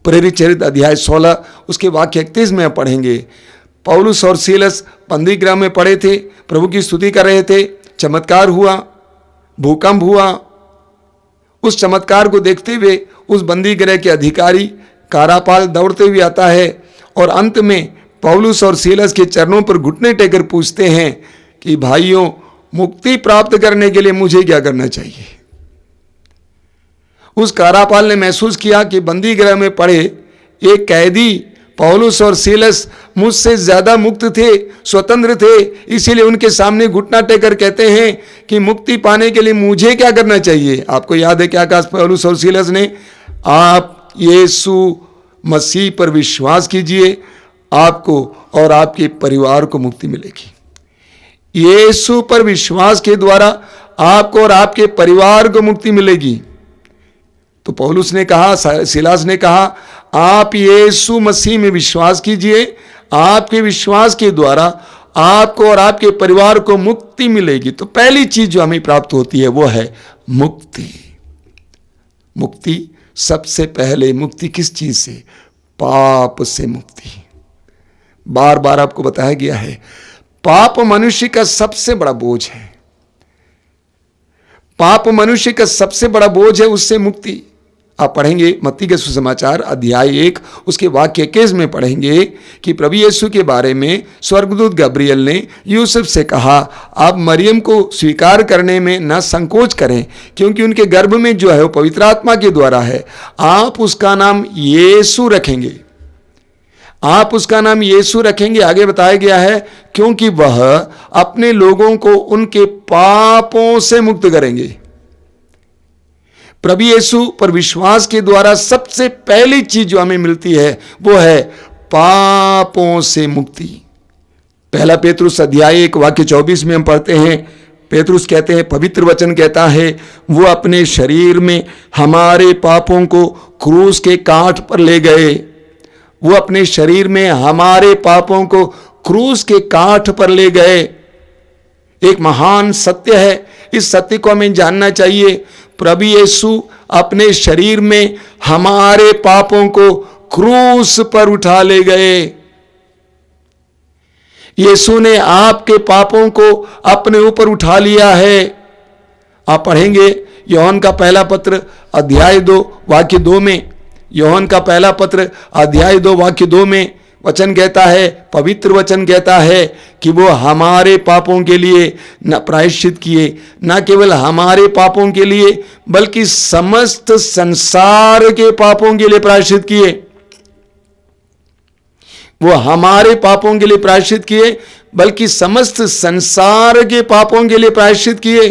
प्रेरित चरित्र अध्याय 16 उसके वाक्य 31 में पढ़ेंगे। पौलुस और सीलस बंदी गृह में पड़े थे, प्रभु की स्तुति कर रहे थे। चमत्कार हुआ, भूकंप हुआ। उस चमत्कार को देखते हुए उस बंदी गृह के अधिकारी कारापाल दौड़ते हुए आता है और अंत में पौलुस और सीलस के चरणों पर घुटने टेकर पूछते हैं कि भाइयों, मुक्ति प्राप्त करने के लिए मुझे क्या करना चाहिए। उस कारापाल ने महसूस किया कि बंदी गृह में पड़े एक कैदी पौलुस और सीलस मुझसे ज्यादा मुक्त थे, स्वतंत्र थे। इसीलिए उनके सामने घुटना टेकर कहते हैं कि मुक्ति पाने के लिए मुझे क्या करना चाहिए। आपको याद है क्या कहा पौलुस और सीलस ने? आप यीशु मसीह पर विश्वास कीजिए, आपको और आपके परिवार को मुक्ति मिलेगी। यीशु पर विश्वास के द्वारा आपको और आपके परिवार को मुक्ति मिलेगी। तो पौलुस ने कहा, सीलास ने कहा, आप यीशु मसीह में विश्वास कीजिए, आपके विश्वास के द्वारा आपको और आपके परिवार को मुक्ति मिलेगी। तो पहली चीज जो हमें प्राप्त होती है वो है मुक्ति। मुक्ति सबसे पहले, मुक्ति किस चीज से? पाप से मुक्ति। बार बार आपको बताया गया है, पाप मनुष्य का सबसे बड़ा बोझ है। पाप मनुष्य का सबसे बड़ा बोझ है, उससे मुक्ति। आप पढ़ेंगे मत्ती के सुसमाचार अध्याय 1 उसके वाक्य 21 में पढ़ेंगे कि प्रभु यीशु के बारे में स्वर्गदूत गब्रियल ने यूसुफ से कहा, आप मरियम को स्वीकार करने में न संकोच करें, क्योंकि उनके गर्भ में जो है वो पवित्र आत्मा के द्वारा है। आप उसका नाम यीशु रखेंगे। आप उसका नाम यीशु रखेंगे। आगे बताया गया है, क्योंकि वह अपने लोगों को उनके पापों से मुक्त करेंगे। प्रभु यीशु पर विश्वास के द्वारा सबसे पहली चीज जो हमें मिलती है वो है पापों से मुक्ति। पहला पेतरुस अध्याय 1 वाक्य 24 में हम पढ़ते हैं, पेतरुस कहते हैं, पवित्र वचन कहता है, वो अपने शरीर में हमारे पापों को क्रूस के कांट पर ले गए। वो अपने शरीर में हमारे पापों को क्रूस के कांट पर ले गए। एक महान सत्य है, इस सत्य को हमें जानना चाहिए। प्रभु यीशु अपने शरीर में हमारे पापों को क्रूस पर उठा ले गए। यीशु ने आपके पापों को अपने ऊपर उठा लिया है। आप पढ़ेंगे यूहन्ना का पहला पत्र अध्याय 2 वाक्य 2 में, यूहन्ना का पहला पत्र अध्याय 2 वाक्य 2 में वचन कहता है, पवित्र वचन कहता है कि वो हमारे पापों के लिए न प्रायश्चित किए, न केवल हमारे पापों के लिए बल्कि समस्त संसार के पापों के लिए प्रायश्चित किए। वो हमारे पापों के लिए प्रायश्चित किए बल्कि समस्त संसार के पापों के लिए प्रायश्चित किए।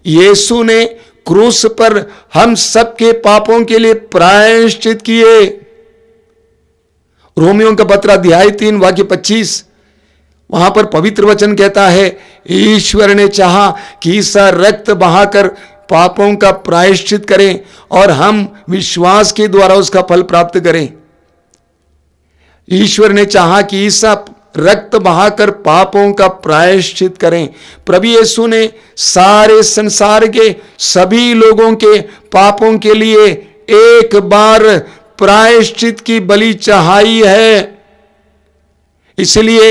यीशु ने क्रूस पर हम सबके पापों के लिए प्रायश्चित किए। रोमियों का पत्र अध्याय 3 वाक्य 25, वहां पर पवित्र वचन कहता है, ईश्वर ने चाहा कि ईसा रक्त बहाकर पापों का प्रायश्चित करें और हम विश्वास के द्वारा उसका फल प्राप्त करें। ईश्वर ने चाहा कि ईसा रक्त बहाकर पापों का प्रायश्चित करें। प्रभु यीशु ने सारे संसार के सभी लोगों के पापों के लिए एक बार प्रायश्चित की बलि चढ़ाई है। इसलिए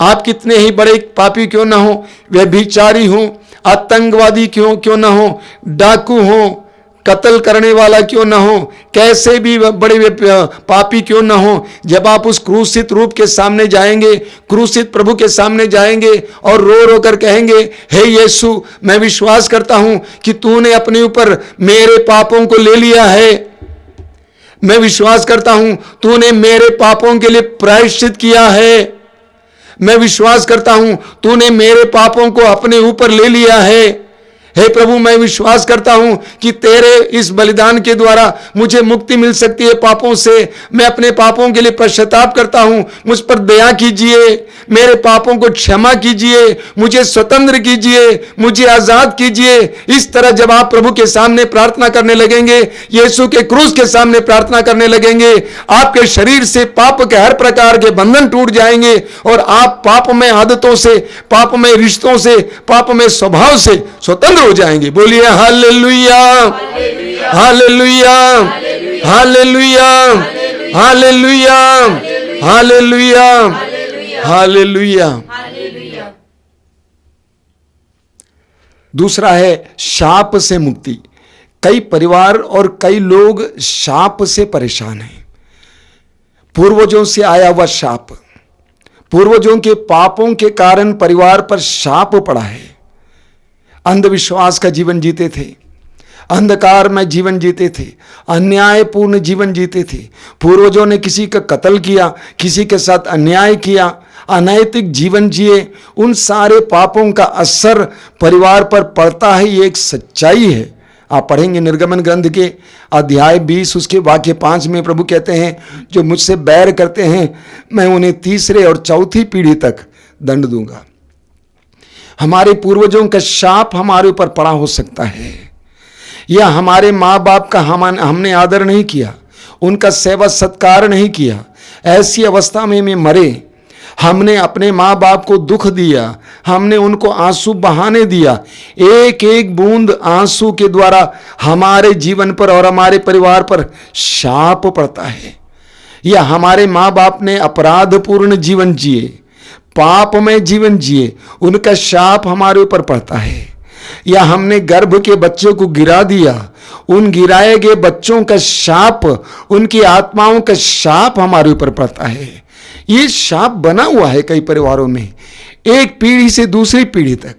आप कितने ही बड़े पापी क्यों ना हो, व्यभिचारी हो, आतंकवादी क्यों ना हो, डाकू हो, कत्ल करने वाला क्यों ना हो, कैसे भी बड़े पापी क्यों ना हो, जब आप उस क्रूसित रूप के सामने जाएंगे, क्रूसित प्रभु के सामने जाएंगे और रो रो कर कहेंगे, हे यीशु, मैं विश्वास करता हूं कि तूने अपने ऊपर मेरे पापों को ले लिया है। मैं विश्वास करता हूं तूने मेरे पापों के लिए प्रायश्चित किया है। मैं विश्वास करता हूं तूने मेरे पापों को अपने ऊपर ले लिया है। हे प्रभु, मैं विश्वास करता हूं कि तेरे इस बलिदान के द्वारा मुझे मुक्ति मिल सकती है पापों से। मैं अपने पापों के लिए पश्चाताप करता हूं, मुझ पर दया कीजिए, मेरे पापों को क्षमा कीजिए, मुझे स्वतंत्र कीजिए, मुझे आजाद कीजिए। इस तरह जब आप प्रभु के सामने प्रार्थना करने लगेंगे, यीशु के क्रूस के सामने प्रार्थना करने लगेंगे, आपके शरीर से पाप के हर प्रकार के बंधन टूट जाएंगे और आप पापमय आदतों से, पापमय रिश्तों से, पापमय स्वभाव से स्वतंत्र हो जाएंगे। बोलिए hallelujah, hallelujah, hallelujah, hallelujah, hallelujah, hallelujah. दूसरा है शाप से मुक्ति। कई परिवार और कई लोग शाप से परेशान हैं। पूर्वजों से आया हुआ शाप, पूर्वजों के पापों के कारण परिवार पर शाप पड़ा है। अंधविश्वास का जीवन जीते थे, अंधकार में जीवन जीते थे, अन्यायपूर्ण जीवन जीते थे। पूर्वजों ने किसी का कत्ल किया, किसी के साथ अन्याय किया, अनैतिक जीवन जिए। उन सारे पापों का असर परिवार पर पड़ता है, ये एक सच्चाई है। आप पढ़ेंगे निर्गमन ग्रंथ के अध्याय 20 उसके वाक्य 5 में प्रभु कहते हैं, जो मुझसे बैर करते हैं मैं उन्हें तीसरे और चौथी पीढ़ी तक दंड दूंगा। हमारे पूर्वजों का शाप हमारे ऊपर पड़ा हो सकता है, या हमारे माँ बाप का हमने आदर नहीं किया, उनका सेवा सत्कार नहीं किया। ऐसी अवस्था में मरे हमने अपने माँ बाप को दुख दिया, हमने उनको आंसू बहाने दिया। एक एक बूंद आंसू के द्वारा हमारे जीवन पर और हमारे परिवार पर शाप पड़ता है। या हमारे माँ बाप ने अपराधपूर्ण जीवन जिए, पाप में जीवन जिए, उनका शाप हमारे ऊपर पड़ता है। या हमने गर्भ के बच्चों को गिरा दिया, उन गिराए गए बच्चों का शाप, उनकी आत्माओं का शाप हमारे ऊपर पड़ता है। ये शाप बना हुआ है कई परिवारों में, एक पीढ़ी से दूसरी पीढ़ी तक।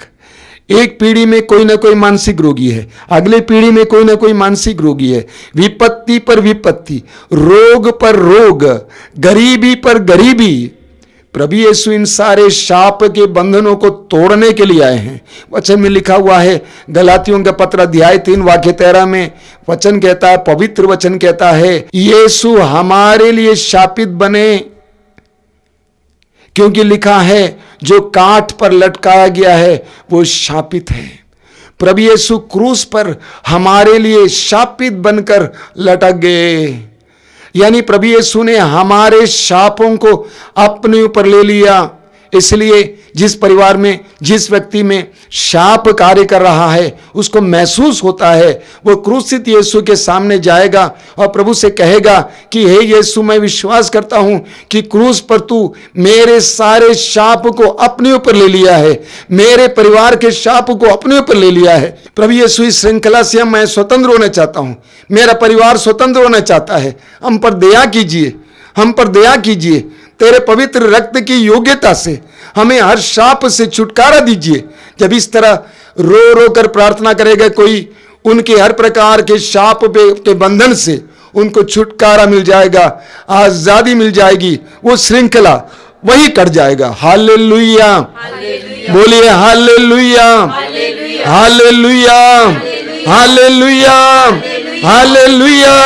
एक पीढ़ी में कोई ना कोई मानसिक रोगी है, अगले पीढ़ी में कोई ना कोई मानसिक रोगी है। विपत्ति पर विपत्ति, रोग पर रोग, गरीबी पर गरीबी। प्रभु यीशु इन सारे शाप के बंधनों को तोड़ने के लिए आए हैं। वचन में लिखा हुआ है, गलातियों का पत्र अध्याय 3 वाक्य 13 में वचन कहता है, पवित्र वचन कहता है, यीशु हमारे लिए शापित बने, क्योंकि लिखा है जो काठ पर लटकाया गया है वो शापित है। प्रभु यीशु क्रूस पर हमारे लिए शापित बनकर लटक गए। यानी प्रभु यीशु ने हमारे शापों को अपने ऊपर ले लिया। इसलिए जिस परिवार में, जिस व्यक्ति में शाप कार्य कर रहा है, उसको महसूस होता है, वो क्रूसित यीशु के सामने जाएगा और प्रभु से कहेगा कि हे यीशु, मैं विश्वास करता हूं कि क्रूस पर तू मेरे सारे शाप को अपने ऊपर ले लिया है, मेरे परिवार के शाप को अपने ऊपर ले लिया है। प्रभु यीशु, इस श्रृंखला से मैं स्वतंत्र होना चाहता हूं, मेरा परिवार स्वतंत्र होना चाहता है। हम पर दया कीजिए, हम पर दया कीजिए। तेरे पवित्र रक्त की योग्यता से हमें हर शाप से छुटकारा दीजिए। जब इस तरह रो रो कर प्रार्थना करेगा कोई, उनके हर प्रकार के शाप के बंधन से उनको छुटकारा मिल जाएगा, आजादी मिल जाएगी, वो श्रृंखला वही कट जाएगा। हालेलुया, बोलिए hallelujah, hallelujah, hallelujah, hallelujah,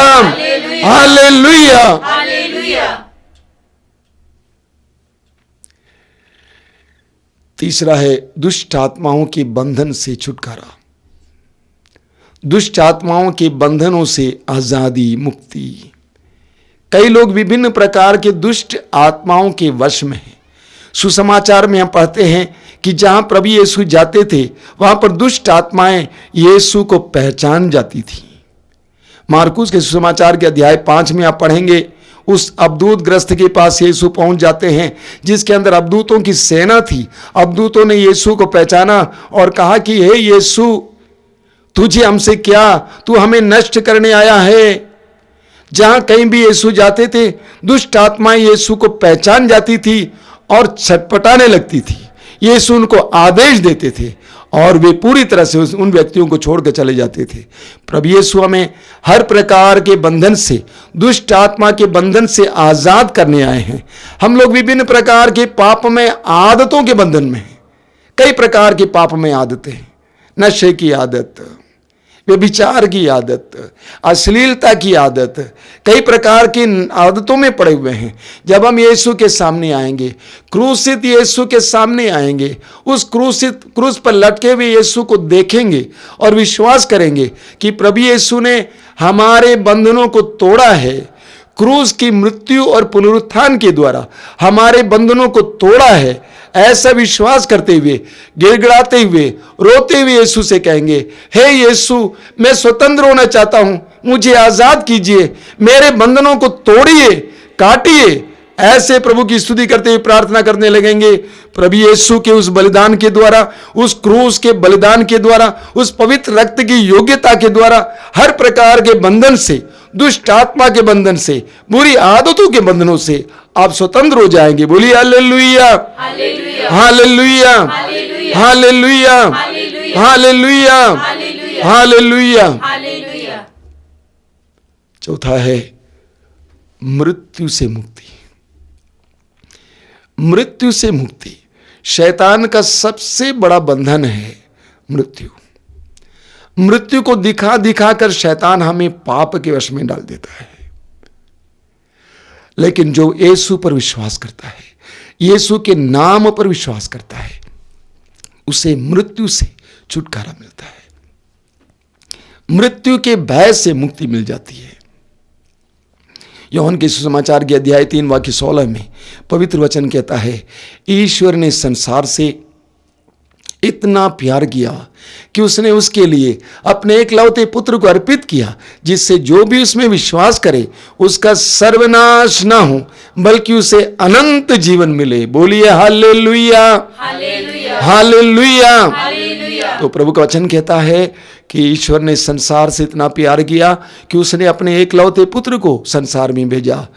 hallelujah. तीसरा है दुष्ट आत्माओं के बंधन से छुटकारा, दुष्ट आत्माओं के बंधनों से आजादी, मुक्ति। कई लोग विभिन्न प्रकार के दुष्ट आत्माओं के वश में हैं। सुसमाचार में हम पढ़ते हैं कि जहां प्रभु यीशु जाते थे वहां पर दुष्ट आत्माएं यीशु को पहचान जाती थी। मार्कुस के सुसमाचार के अध्याय 5 में आप पढ़ेंगे, उस अबदूत ग्रस्त के पास यीशु पहुंच जाते हैं जिसके अंदर अबदूतों की सेना थी। अबदूतों ने यीशु को पहचाना और कहा कि हे यीशु, तुझे हमसे क्या, तू हमें नष्ट करने आया है। जहां कहीं भी यीशु जाते थे दुष्ट आत्माएं यीशु को पहचान जाती थी और छटपटाने लगती थी। यीशु उनको आदेश देते थे और वे पूरी तरह से उन व्यक्तियों को छोड़कर चले जाते थे। प्रभु यीशु हमें हर प्रकार के बंधन से, दुष्ट आत्मा के बंधन से आजाद करने आए हैं। हम लोग विभिन्न प्रकार के पाप में आदतों के बंधन में हैं। कई प्रकार के पाप में आदतें, नशे की आदत, व्यभिचार की आदत, अश्लीलता की आदत, कई प्रकार की आदतों में पड़े हुए हैं। जब हम यीशु के सामने आएंगे, क्रूसित यीशु के सामने आएंगे, उस क्रूस पर लटके हुए यीशु को देखेंगे और विश्वास करेंगे कि प्रभु यीशु ने हमारे बंधनों को तोड़ा है। क्रूस की मृत्यु और पुनरुत्थान के द्वारा हमारे बंधनों को तोड़ा है। ऐसा विश्वास करते हुए, गिड़गिड़ाते हुए, रोते हुए यीशु से कहेंगे, हे यीशु, मैं स्वतंत्र होना चाहता हूं, मुझे आजाद कीजिए, मेरे बंधनों को तोड़िए, काटिए। ऐसे प्रभु की स्तुति करते हुए प्रार्थना करने लगेंगे। प्रभु यीशु के उस बलिदान के द्वारा, उस क्रूस के बलिदान के द्वारा, उस पवित्र रक्त की योग्यता के द्वारा हर प्रकार के बंधन से, दुष्ट आत्मा के बंधन से, बुरी आदतों के बंधनों से आप स्वतंत्र हो जाएंगे। बोलिए hallelujah, hallelujah, hallelujah, hallelujah, hallelujah. चौथा है मृत्यु से मुक्ति। मृत्यु से मुक्ति, शैतान का सबसे बड़ा बंधन है मृत्यु। मृत्यु को दिखा दिखा कर शैतान हमें पाप के वश में डाल देता है। लेकिन जो यीशु पर विश्वास करता है, यीशु के नाम पर विश्वास करता है, उसे मृत्यु से छुटकारा मिलता है। मृत्यु के भय से मुक्ति मिल जाती है। यूहन्ना के सुसमाचार के अध्याय 3 वाक्य 16 में पवित्र वचन कहता है, ईश्वर ने संसार से इतना प्यार किया कि उसने उसके लिए अपने एकलौते पुत्र को अर्पित किया, जिससे जो भी उसमें विश्वास करे उसका सर्वनाश ना हो बल्कि उसे अनंत जीवन मिले। बोलिए हालेलुया, हालेलुया। तो प्रभु का वचन कहता है कि ईश्वर ने संसार से इतना प्यार किया कि उसने अपने एकलौते पुत्र को संसार में भेजा,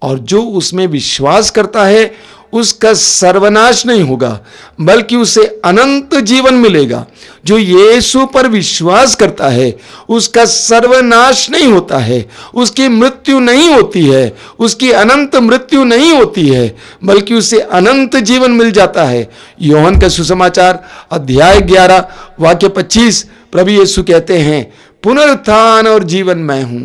और जो उसमें विश्वास करता है उसका सर्वनाश नहीं होगा बल्कि उसे अनंत जीवन मिलेगा। जो यीशु पर विश्वास करता है उसका सर्वनाश नहीं होता है, उसकी मृत्यु नहीं होती है, उसकी अनंत मृत्यु नहीं होती है बल्कि उसे अनंत जीवन मिल जाता है। यूहन्ना का सुसमाचार अध्याय 11 वाक्य 25 प्रभु यीशु कहते हैं, पुनरुत्थान और जीवन मैं हूं,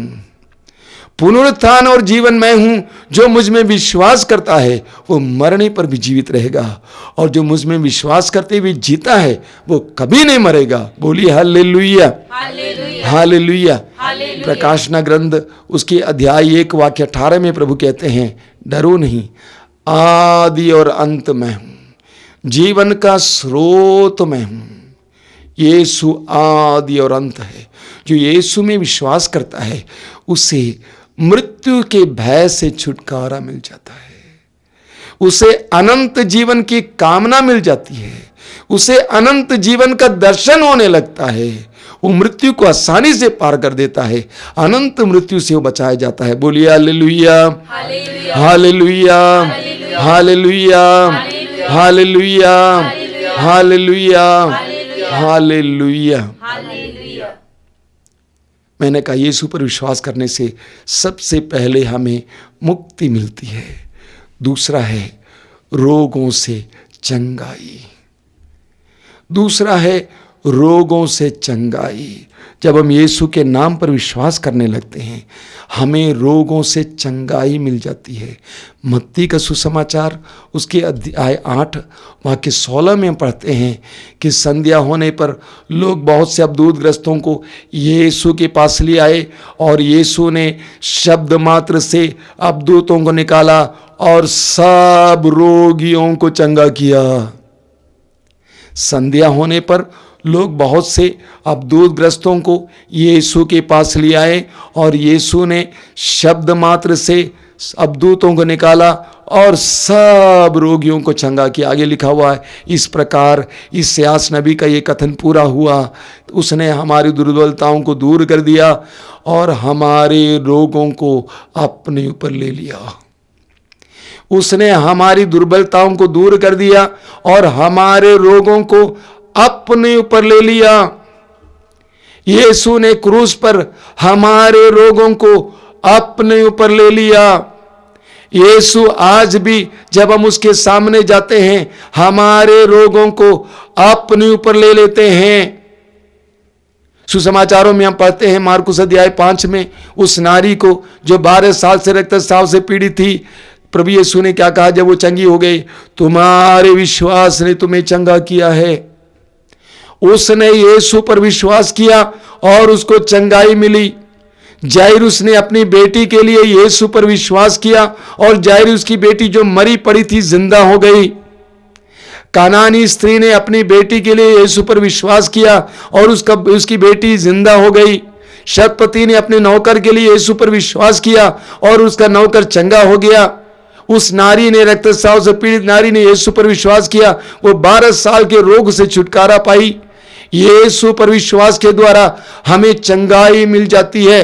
पुनरुत्थान और जीवन मैं हूं। जो मुझ में विश्वास करता है वो मरने पर भी जीवित रहेगा, और जो मुझ में विश्वास करते हुए जीता है वो कभी नहीं मरेगा। बोलिए हालेलुया, हालेलुया। प्रकाशना ग्रंथ उसके अध्याय 1 वाक्य 18 में प्रभु कहते हैं, डरो नहीं, आदि और अंत मैं हूं, जीवन का स्रोत मैं हूं। यीशु आदि और अंत है। जो यीशु में विश्वास करता है उसे मृत्यु के भय से छुटकारा मिल जाता है, उसे अनंत जीवन की कामना मिल जाती है, उसे अनंत जीवन का दर्शन होने लगता है। वो मृत्यु को आसानी से पार कर देता है, अनंत मृत्यु से वो बचाया जाता है। बोलिए hallelujah, hallelujah, hallelujah, hallelujah, hallelujah, hallelujah. मैंने कहा यीशु पर विश्वास करने से सबसे पहले हमें मुक्ति मिलती है, दूसरा है रोगों से चंगाई, दूसरा है रोगों से चंगाई। जब हम यीशु के नाम पर विश्वास करने लगते हैं हमें रोगों से चंगाई मिल जाती है। मत्ती का सुसमाचार उसके अध्याय 8 वाक्य 16 में पढ़ते हैं कि संध्या होने पर लोग बहुत से अबदूतग्रस्तों को यीशु के पास ले आए, और यीशु ने शब्द मात्र से अबदूतों को निकाला और सब रोगियों को चंगा किया। संध्या होने पर लोग बहुत से अबदूतग्रस्तों को यीशु के पास ले आए, और यीशु ने शब्द मात्र से अबदूतों को निकाला और सब रोगियों को चंगा किया। आगे लिखा हुआ है, इस प्रकार इस्यास नबी का ये कथन पूरा हुआ, उसने हमारी दुर्बलताओं को दूर कर दिया और हमारे रोगों को अपने ऊपर ले लिया। उसने हमारी दुर्बलताओं को दूर कर दिया और हमारे रोगों को अपने ऊपर ले लिया। यीशु ने क्रूस पर हमारे रोगों को अपने ऊपर ले लिया। यीशु आज भी जब हम उसके सामने जाते हैं हमारे रोगों को अपने ऊपर ले लेते हैं। सुसमाचारों में हम पढ़ते हैं मार्कुस अध्याय 5 में उस नारी को जो 12 साल से रक्तस्राव से पीड़ित थी, प्रभु यीशु ने क्या कहा जब वो चंगी हो गई, तुम्हारे विश्वास ने तुम्हें चंगा किया है। उसने यीशु पर विश्वास किया और उसको चंगाई मिली। जायरूस ने अपनी बेटी के लिए यीशु पर विश्वास किया और जायरूस की बेटी जो मरी पड़ी थी जिंदा हो गई। कानानी स्त्री ने अपनी बेटी के लिए यीशु पर विश्वास किया और उसकी बेटी जिंदा हो गई। शतपति ने अपने नौकर के लिए यीशु पर विश्वास किया और उसका नौकर चंगा हो गया। उस नारी ने, रक्तस्राव से पीड़ित नारी ने यीशु पर विश्वास किया, वो 12 साल के रोग से छुटकारा पाई। यीशु पर विश्वास के द्वारा हमें चंगाई मिल जाती है।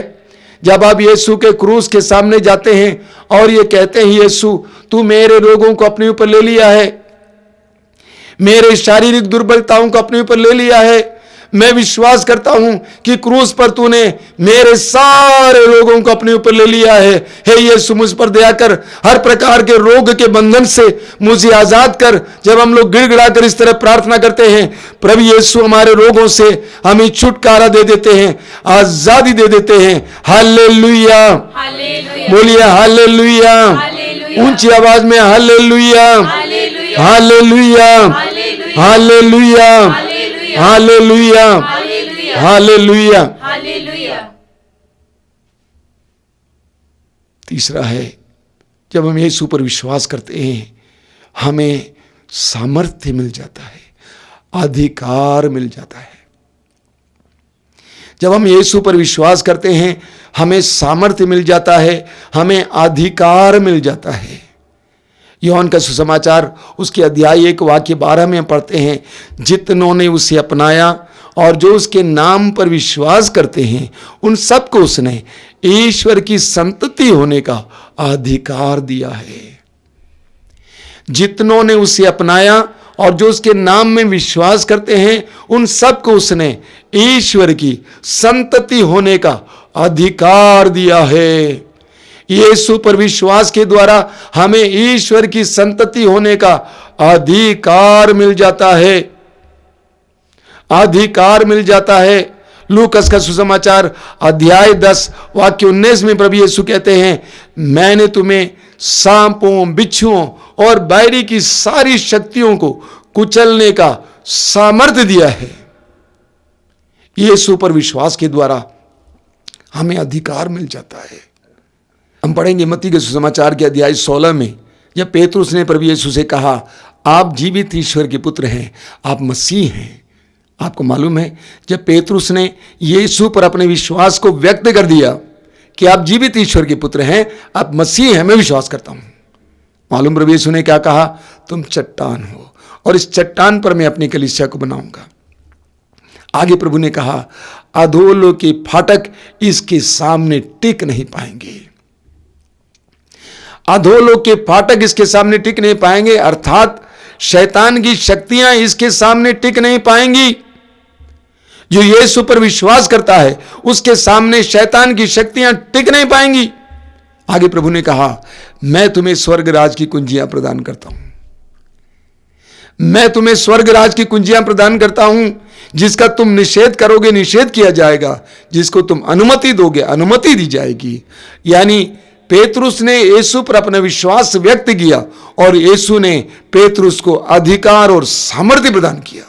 जब आप यीशु के क्रूस के सामने जाते हैं और ये कहते हैं, यीशु तू मेरे रोगों को अपने ऊपर ले लिया है, मेरे शारीरिक दुर्बलताओं को अपने ऊपर ले लिया है, मैं विश्वास करता हूं कि क्रूस पर तूने मेरे सारे रोगों को अपने ऊपर ले लिया है। हे यीशु मुझ पर दया कर, हर प्रकार के रोग के बंधन से मुझे आजाद कर। जब हम लोग गिड़गिड़ा कर इस तरह प्रार्थना करते हैं, प्रभु यीशु हमारे रोगों से हमें छुटकारा दे देते हैं, आजादी दे देते हैं। हालेलुया, बोलिए हालेलुया, ऊंची आवाज में hallelujah, hallelujah, hallelujah, hallelujah, hallelujah. तीसरा है, जब हम यीशु पर विश्वास करते हैं हमें सामर्थ्य मिल जाता है, अधिकार मिल जाता है। जब हम यीशु पर विश्वास करते हैं हमें सामर्थ्य मिल जाता है, हमें अधिकार मिल जाता है। यूहन्ना का सुसमाचार उसके अध्याय 1 वाक्य 12 में पढ़ते हैं, जितनों ने उसे अपनाया और जो उसके नाम पर विश्वास करते हैं उन सबको उसने ईश्वर की संतति होने का अधिकार दिया है। जितनों ने उसे अपनाया और जो उसके नाम में विश्वास करते हैं उन सबको उसने ईश्वर की संतति होने का अधिकार दिया है। यीशु पर विश्वास के द्वारा हमें ईश्वर की संतति होने का अधिकार मिल जाता है, अधिकार मिल जाता है। लूकस का सुसमाचार अध्याय 10 वाक्य 19 में प्रभु यीशु कहते हैं, मैंने तुम्हें सांपों, बिच्छुओं और बैरी की सारी शक्तियों को कुचलने का सामर्थ्य दिया है। यीशु पर विश्वास के द्वारा हमें अधिकार मिल जाता है। हम पढ़ेंगे मत्ती के सुसमाचार के अध्याय 16 में, जब पेतरुस ने प्रभु यीशु से कहा, आप जीवित ईश्वर के पुत्र हैं, आप मसीह हैं। आपको मालूम है, जब पेतरुस ने यीशु पर अपने विश्वास को व्यक्त कर दिया कि आप जीवित ईश्वर के पुत्र हैं, आप मसीह हैं, मैं विश्वास करता हूं, मालूम प्रभु यीशु ने क्या कहा, तुम चट्टान हो और इस चट्टान पर मैं अपनी कलीसिया को बनाऊंगा। आगे प्रभु ने कहा, अधोलोक के फाटक इसके सामने टिक नहीं पाएंगे। अधोलोक के फाटक इसके सामने टिक नहीं पाएंगे, अर्थात शैतान की शक्तियां इसके सामने टिक नहीं पाएंगी। जो यीशु पर विश्वास करता है उसके सामने शैतान की शक्तियां टिक नहीं पाएंगी। आगे प्रभु ने कहा, मैं तुम्हें स्वर्ग राज की कुंजियां प्रदान करता हूं, मैं तुम्हें स्वर्ग राज की कुंजियां प्रदान करता हूं। जिसका तुम निषेध करोगे निषेध किया जाएगा, जिसको तुम अनुमति दोगे अनुमति दी जाएगी। यानी पेतरुस ने यीशु पर अपना विश्वास व्यक्त किया और यीशु ने पेतरुस को अधिकार और सामर्थ्य प्रदान किया।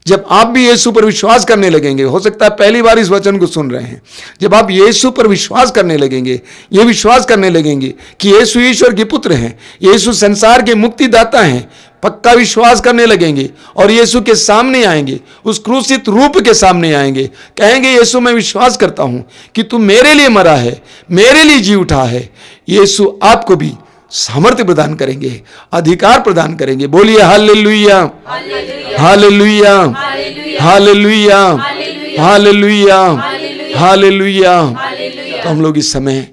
जब आप भी यीशु पर विश्वास करने लगेंगे, हो सकता है पहली बार इस वचन को सुन रहे हैं, जब आप यीशु पर विश्वास करने लगेंगे, ये विश्वास करने लगेंगे कि यीशु ईश्वर के पुत्र हैं, यीशु संसार के मुक्तिदाता हैं, पक्का विश्वास करने लगेंगे और यीशु के सामने आएंगे, उस क्रूसित रूप के सामने आएंगे, कहेंगे, यीशु मैं विश्वास करता हूं कि तू मेरे लिए मरा है, मेरे लिए जी उठा है। यीशु आपको भी सामर्थ्य प्रदान करेंगे, अधिकार प्रदान करेंगे। बोलिए hallelujah, hallelujah, hallelujah, hallelujah, hallelujah. तो हम लोग इस समय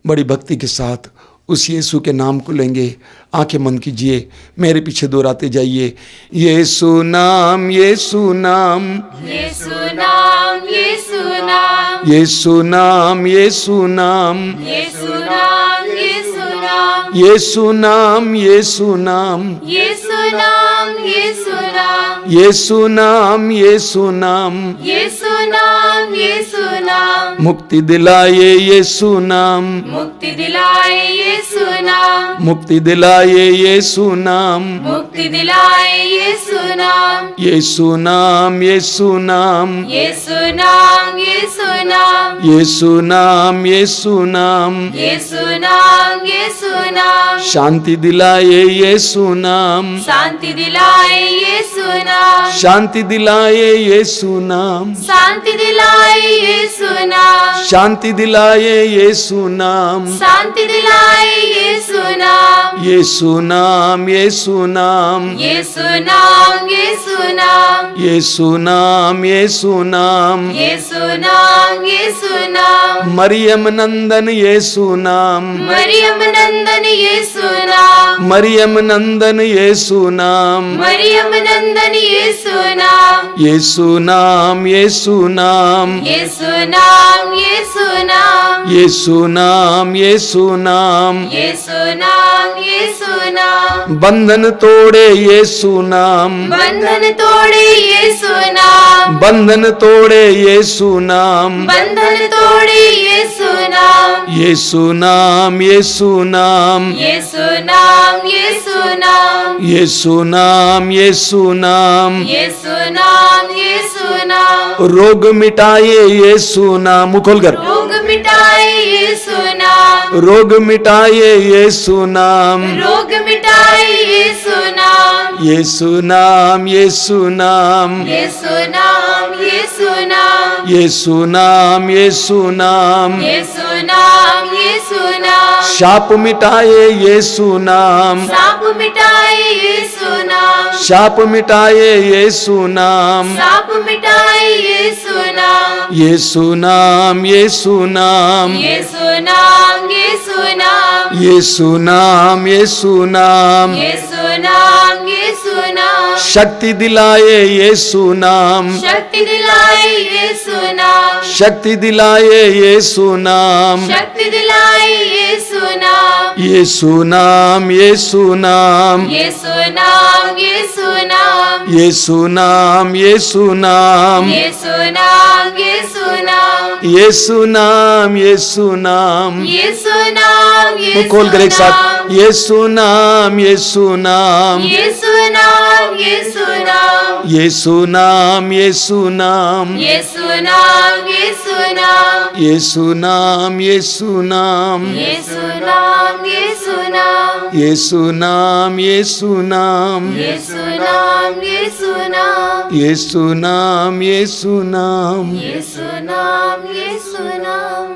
बड़ी भक्ति के साथ उस यीशु के नाम को लेंगे। आंखें बंद कीजिए, मेरे पीछे दोहराते जाइए, यीशु नाम, यीशु नाम, यीशु नाम, यीशु नाम, यीशु नाम, यीशु नाम, यीशु नाम, यीशु नाम, यीशु नाम, यीशु नाम, यीशु नाम, यीशु नाम, यीशु नाम, यीशु नाम, यीशु नाम, यीशु नाम, मुक्ति दिलाए यीशु नाम, मुक्ति दिलाए यीशु नाम, मुक्ति दिलाए यीशु नाम, मुक्ति दिलाए यीशु नाम, यीशु नाम, यीशु नाम, यीशु नाम, यीशु नाम, यीशु नाम, यीशु नाम, यीशु नाम, यीशु नाम, शांति दिलाए यीशु नाम, शांति दिलाए यीशु नाम, शांति दिलाए यीशु नाम, शांति दिलाए यीशु नाम, शांति दिलाए यीशु नाम, शांति दिलाए यीशु नाम, यीशु नाम, यीशु नाम, यीशु नाम, यीशु नाम, यीशु नाम, यीशु नाम, यीशु नाम, यीशु नाम, मरियम नंदन यीशु नाम, मरियम नंदन यीशु नाम, मरियम नंदन यीशु नाम, मरियम नंदन यीशु नाम, यीशु नाम, यीशु नाम, यीशु नाम, यीशु नाम, यीशु नाम, यीशु नाम, यीशु नाम, यीशु नाम, बंधन तोड़े यीशु नाम, बंधन तोड़े यीशु नाम, बंधन तोड़े यीशु नाम, बंधन तोड़े यीशु नाम, यीशु नाम, यीशु नाम, यीशु नाम, यीशु नाम, यीशु नाम, यीशु नाम, यीशु नाम, यीशु नाम, रोग मिटाए यीशु नाम, मुंह खोलकर, रोग मिटाए यीशु नाम, रोग मिटाए यीशु नाम, रोग मिटाए यीशु नाम, यीशु नाम, यीशु नाम, यीशु नाम, यीशु नाम, यीशु नाम, यीशु नाम, यीशु नाम, यीशु नाम, शाप मिटाए यीशु नाम, साप मिटाए यीशु नाम, शाप मिटाए यीशु नाम, साप मिटाए यीशु नाम, यीशु नाम, यीशु नाम, यीशु नाम, यीशु नाम, यीशु नाम, यीशु नाम, यीशु नाम, यीशु नाम, शक्ति दिलाए यीशु नाम, शक्ति दिलाए यीशु नाम, शक्ति दिलाए यीशु नाम, शक्ति दिलाए यीशु नाम, यीशु नाम, यीशु नाम, यीशु नाम, यीशु नाम, यीशु नाम, यीशु नाम, यीशु नाम, यीशु नाम, यीशु नाम, यीशु नाम, यीशु नाम, मुंह खोल कर एक साथ, यीशु नाम, यीशु नाम, यीशु नाम, यीशु नाम, यीशु नाम, यीशु नाम, यीशु नाम, यीशु नाम, यीशु नाम, यीशु नाम, यीशु नाम, यीशु नाम, यीशु नाम, यीशु नाम, यीशु नाम, यीशु नाम, यीशु नाम, यीशु नाम। यीशु नाम, यीशु नाम।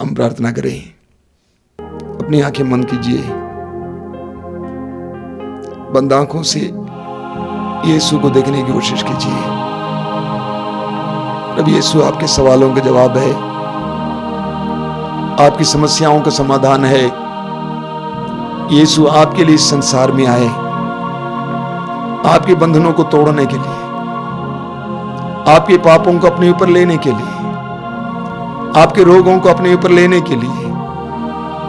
हम प्रार्थना करें, अपनी आंखें बंद कीजिए, बंद आंखों से यीशु को देखने की कोशिश कीजिए। प्रभु यीशु आपके सवालों का जवाब है, आपकी समस्याओं का समाधान है। यीशु आपके लिए इस संसार में आए, आपके बंधनों को तोड़ने के लिए, आपके पापों को अपने ऊपर लेने के लिए, आपके रोगों को अपने ऊपर लेने के लिए,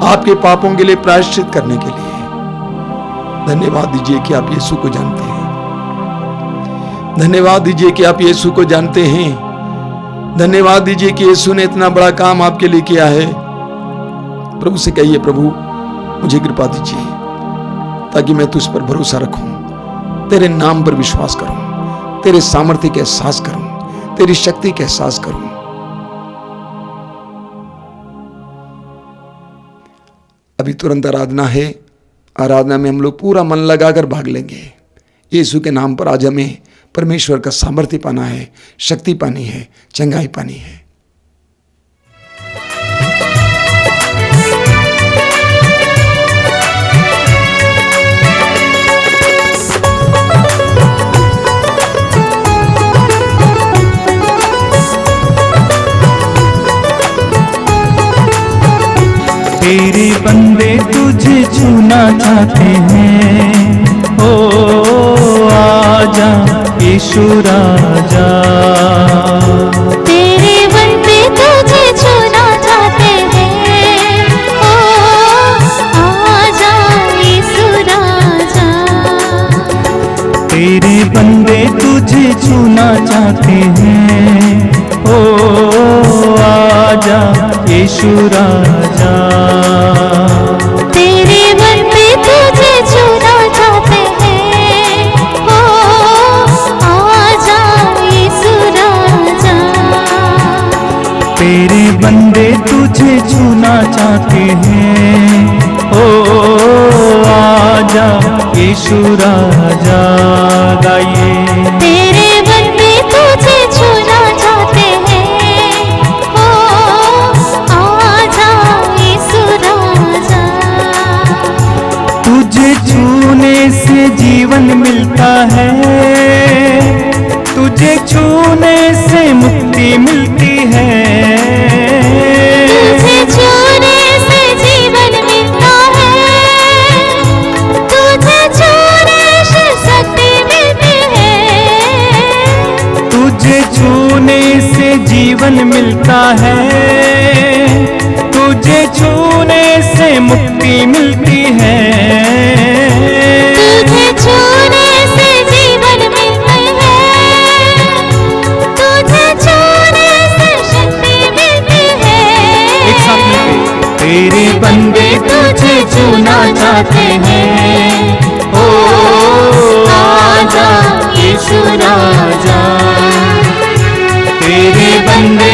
आपके पापों के लिए प्रायश्चित करने के लिए। धन्यवाद दीजिए कि आप यीशु को जानते हैं। धन्यवाद दीजिए कि आप यीशु को जानते हैं। धन्यवाद दीजिए कि यीशु ने इतना बड़ा काम आपके लिए किया है। प्रभु से कहिए, प्रभु मुझे कृपा दीजिए ताकि मैं तुझ पर भरोसा रखूं, तेरे नाम पर विश्वास करूं, तेरे सामर्थ्य का एहसास करूं, तेरी शक्ति का एहसास करूं। अभी तुरंत आराधना है। आराधना में हम लोग पूरा मन लगाकर भाग लेंगे। यीशु के नाम पर आज हमें परमेश्वर का सामर्थ्य पाना है, शक्ति पानी है, चंगाई पानी है। तेरे बंदे तुझे छूना चाहते हैं, ओ आजा यीशु राजा। तेरे बंदे तुझे छूना चाहते हैं, ओ आजा यीशु राजा। तेरे बंदे तुझे छूना चाहते हैं, ओ आजा यीशु राजा। तेरे बंदे तुझे छूना चाहते हैं, ओ आजा यीशु राजा। तेरे बंदे तुझे छूना चाहते हैं, ओ आजा यीशु राजा। गाइए, तेरे बंदे तुझे छूना चाहते हैं, ओ आजा यीशु राजा। तुझे छूने से जीवन मिलता है, तुझे छूने से मुक्ति मिलती है। तुझे छूने से जीवन मिलता है, तुझे छूने से शक्ति मिलती है। तुझे छूने से जीवन मिलता है, तुझे छूने से मुक्ति मिलती है। तुझे छूने से जीवन मिलती है, तुझे छूने से शक्ति मिलती है। एक साथ मिलके, तेरे बंदे तुझे छूना चाहते हैं, ओ आजा यीशु राजा। तेरे बंदे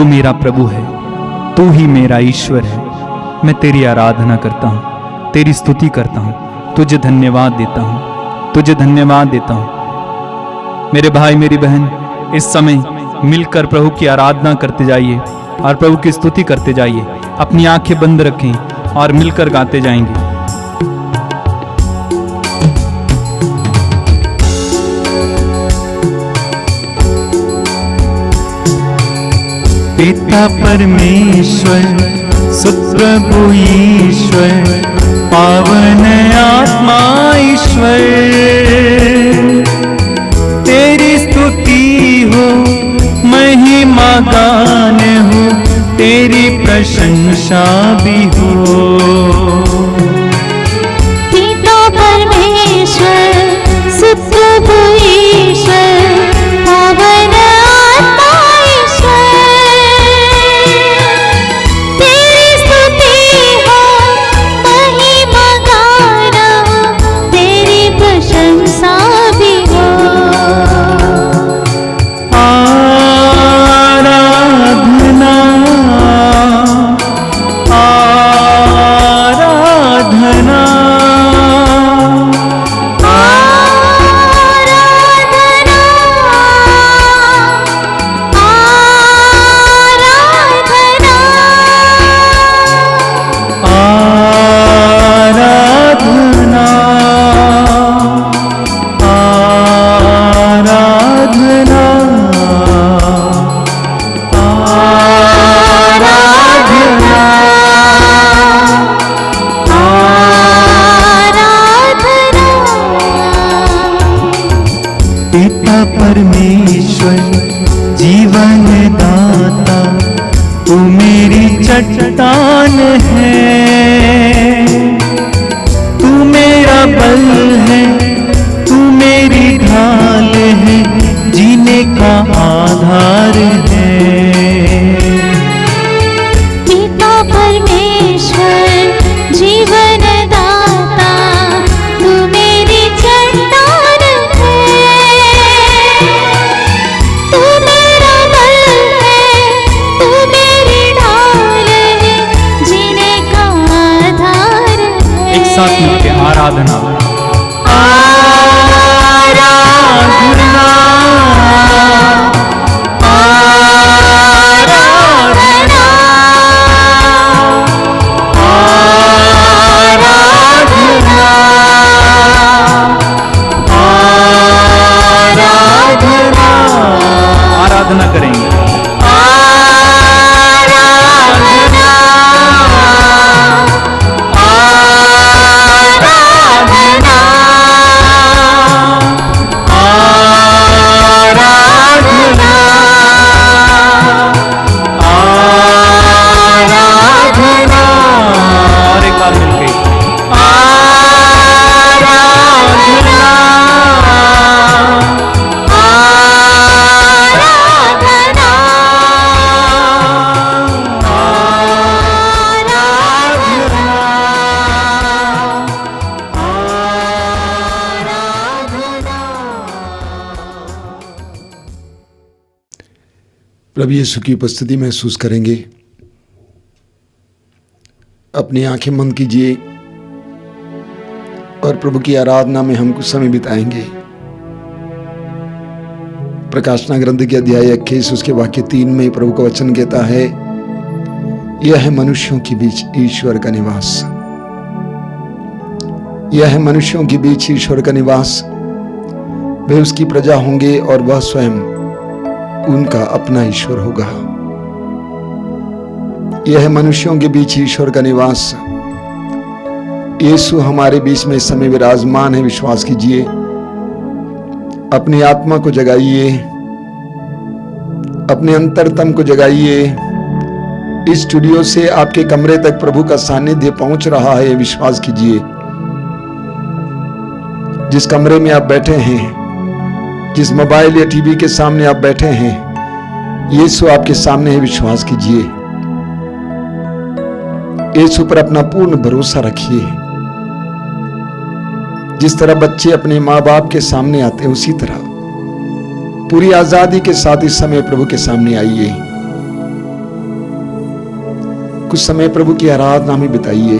तू मेरा प्रभु है, तू ही मेरा ईश्वर है। मैं तेरी आराधना करता हूँ, तेरी स्तुति करता हूँ, तुझे धन्यवाद देता हूँ, तुझे धन्यवाद देता हूँ। मेरे भाई मेरी बहन, इस समय मिलकर प्रभु की आराधना करते जाइए और प्रभु की स्तुति करते जाइए। अपनी आंखें बंद रखें और मिलकर गाते जाएंगे। पिता परमेश्वर, सुप्रभु ईश्वर, पावन आत्मा ईश्वर, तेरी स्तुति हो, महिमा गान हो, तेरी प्रशंसा भी हो। पिता परमेश्वर, सुप्रभु ईश्वर, पावन आत्मा तेरी स्तुति हो, महिमा गान हो, तेरी प्रशंसा भी हो। आराधना आराधना परमेश्वर, जीवन दाता, तू मेरी चट्टान है, तू मेरा बल है, तू मेरी ढाल है, जीने का आधार है। पिता परमेश्वर, जीवन दाता, तू मेरी चट्टान है, तू मेरा बल है, तू मेरी ढाल है, जीने का आधार है। एक साथ मिलकर आराधना। आराधना आराधना आराधना आराधना आराधना करेंगे। और एक बार मिलके प्रभु यीशु की उपस्थिति महसूस करेंगे। अपनी आंखें बंद कीजिए और प्रभु की आराधना में हम कुछ समय बिताएंगे। प्रकाशना ग्रंथ के अध्याय 21 उसके वाक्य 3 में प्रभु का वचन कहता है, यह है मनुष्यों के बीच ईश्वर का निवास। यह है मनुष्यों के बीच ईश्वर का निवास। वे उसकी प्रजा होंगे और वह स्वयं उनका अपना ईश्वर होगा। यह है मनुष्यों के बीच ईश्वर का निवास। यीशु हमारे बीच में इस समय विराजमान है। विश्वास कीजिए, अपनी आत्मा को जगाइए, अपने अंतरतम को जगाइए। इस स्टूडियो से आपके कमरे तक प्रभु का सानिध्य पहुंच रहा है, विश्वास कीजिए। जिस कमरे में आप बैठे हैं, जिस मोबाइल या टीवी के सामने आप बैठे हैं, यीशु आपके सामने है, विश्वास कीजिए। यीशु पर अपना पूर्ण भरोसा रखिए। जिस तरह बच्चे अपने माँ बाप के सामने आते हैं, उसी तरह पूरी आजादी के साथ इस समय प्रभु के सामने आइए। कुछ समय प्रभु की आराधना में बिताइए।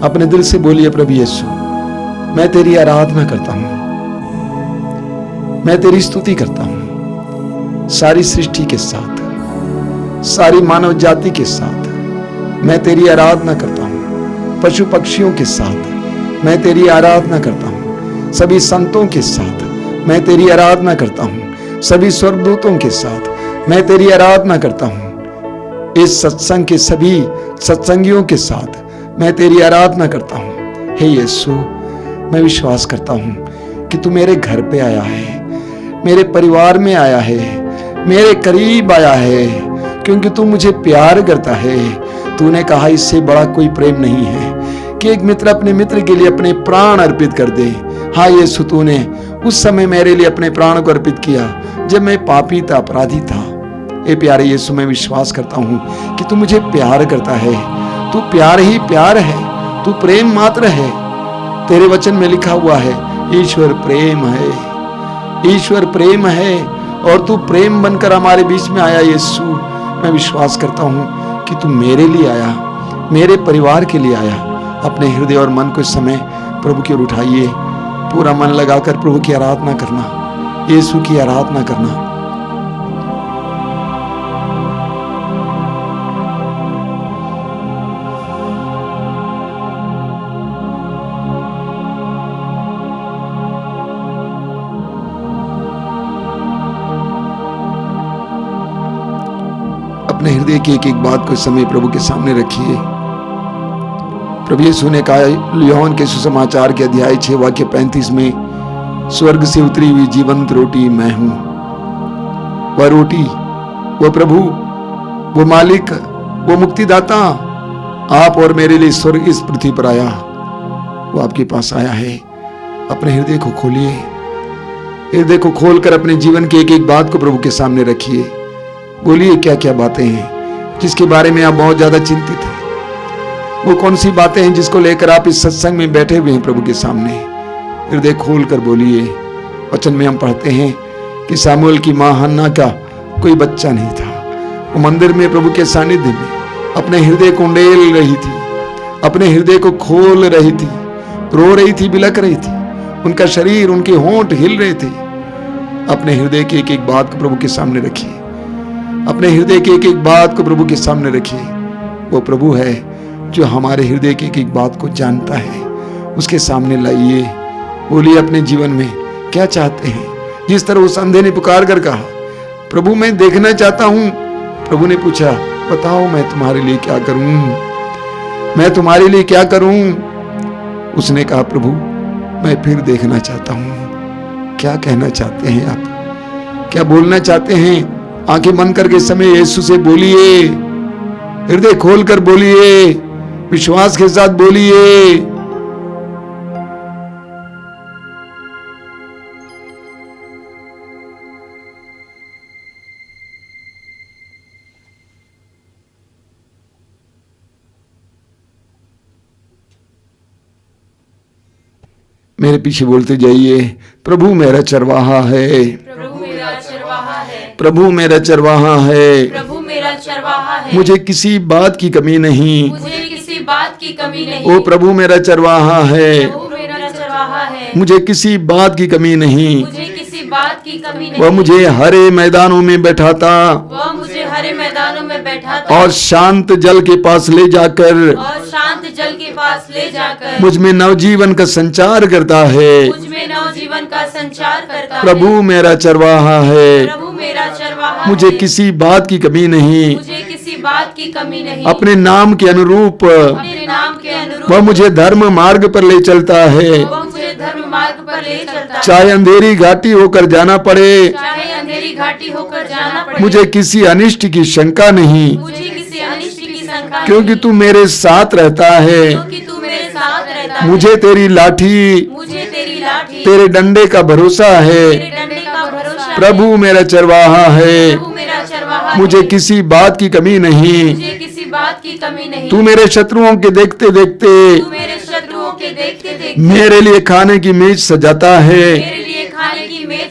अपने दिल से बोलिए, प्रभु यीशु मैं तेरी आराधना करता हूं, मैं तेरी स्तुति करता हूं सारी सृष्टि के साथ, सारी मानव जाति के साथ मैं तेरी आराधना करता हूं। पशु पक्षियों के साथ मैं तेरी आराधना करता हूं। सभी संतों के साथ मैं तेरी आराधना करता हूं। सभी स्वर्गदूतों के साथ मैं तेरी आराधना करता हूं। इस सत्संग के सभी सत्संगियों के साथ मैं तेरी आराधना करता हूं। हे यीशु, मैं विश्वास करता हूं कि तू मेरे घर पे आया है, मेरे परिवार में आया है, मेरे करीब आया है, क्योंकि तू मुझे प्यार करता है। तूने कहा इससे बड़ा कोई प्रेम नहीं है कि एक मित्र अपने मित्र के लिए अपने प्राण अर्पित कर दे। हाँ यीशु, तूने उस समय मेरे लिए अपने प्राण को अर्पित किया जब मैं पापी था, अपराधी था। ए प्यारे यीशु, मैं विश्वास करता हूँ कि तू मुझे प्यार करता है। तू प्यार ही प्यार है, तू प्रेम मात्र है। तेरे वचन में लिखा हुआ है ईश्वर प्रेम है, ईश्वर प्रेम है, और तू प्रेम बनकर हमारे बीच में आया। यीशु, मैं विश्वास करता हूँ कि तू मेरे लिए आया, मेरे परिवार के लिए आया। अपने हृदय और मन को इस समय प्रभु की ओर उठाइए। पूरा मन लगाकर प्रभु की आराधना करना, यीशु की आराधना करना। अपने हृदय की एक एक बात को इस समय प्रभु के सामने रखिए। प्रभु यीशु ने कहा यूहन्ना के सुसमाचार के अध्याय 6 वाक्य 35 में, स्वर्ग से उतरी हुई जीवंत रोटी मैं हूं। वह रोटी, वो प्रभु, वो मालिक, वो मुक्तिदाता आप और मेरे लिए स्वर्ग इस पृथ्वी पर आया, वो आपके पास आया है। अपने हृदय को खोलिए, हृदय को खोलकर अपने जीवन की एक एक बात को प्रभु के सामने रखिए। बोलिए क्या क्या बातें हैं जिसके बारे में आप बहुत ज्यादा चिंतित हैं। वो कौन सी बातें हैं जिसको लेकर आप इस सत्संग में बैठे हुए हैं प्रभु के सामने। हृदय खोल कर बोलिए। वचन में हम पढ़ते हैं कि सामुएल की मां हन्ना का कोई बच्चा नहीं था। वो मंदिर में प्रभु के सानिध्य में अपने हृदय को उंडेल रही थी, अपने हृदय को खोल रही थी, रो रही थी, बिलक रही थी। उनका शरीर, उनके होंठ हिल रहे थे। अपने हृदय की एक एक बात को प्रभु के सामने रखिए। अपने हृदय की एक एक बात को प्रभु के सामने रखिए। वो प्रभु है जो हमारे हृदय की एक एक बात को जानता है। उसके सामने लाइए। बोलिए अपने जीवन में क्या चाहते हैं। जिस तरह उस अंधे ने पुकार कर कहा, प्रभु मैं देखना चाहता हूं। प्रभु ने पूछा, बताओ मैं तुम्हारे लिए क्या करूं, मैं तुम्हारे लिए क्या करूं। उसने कहा, प्रभु मैं फिर देखना चाहता हूं। क्या कहना चाहते हैं आप, क्या बोलना चाहते हैं। आंखें बंद करके समय यीशु से बोलिए, हृदय खोलकर बोलिए, विश्वास के साथ बोलिए। मेरे पीछे बोलते जाइए, प्रभु मेरा चरवाहा है, प्रभु मेरा चरवाहा है, प्रभु मेरा चरवाहा है, प्रभु मेरा चरवाहा है। मुझे किसी बात की कमी नहीं। मुझे किसी बात की कमी नहीं। ओ प्रभु मेरा चरवाहा है, प्रभु मेरा चरवाहा है। मुझे किसी बात की कमी नहीं। मुझे किसी बात की कमी नहीं। वह मुझे हरे मैदानों में बैठाता वह मुझे हरे मैदानों में बैठाता और शांत जल के पास ले जाकर और शांत जल के पास ले जाकर मुझ में नवजीवन का संचार करता है। मुझ में नवजीवन का संचार करता है। प्रभु मेरा चरवाहा है, प्रभु मेरा चरवाहा मुझे है। किसी बात की कमी नहीं। मुझे किसी बात की कमी नहीं। अपने नाम के अनुरूप अपने नाम के अनुरूप वह मुझे धर्म मार्ग पर ले चलता है। वह मुझे धर्म मार्ग पर ले चलता है। चाहे अंधेरी घाटी होकर जाना पड़े, चाहे अंधेरी घाटी होकर जाना पड़े, मुझे किसी अनिष्ट की शंका नहीं, मुझे किसी अनिष्ट की शंका क्योंकि तू मेरे साथ रहता है। क्योंकि तू मेरे साथ रहता है। मुझे तेरी लाठी, मुझे तेरी लाठी, तेरे डंडे का भरोसा है। तेरे डंडे का भरोसा है। प्रभु मेरा चरवाहा है, प्रभु मेरा चरवाहा मुझे है। किसी बात की कमी नहीं। मुझे किसी बात की कमी नहीं। तू मेरे शत्रुओं के देखते देखते तू मेरे शत्रुओं के देखते देखते मेरे लिए खाने की मेज सजाता है। मेरे लिए खाने की मेज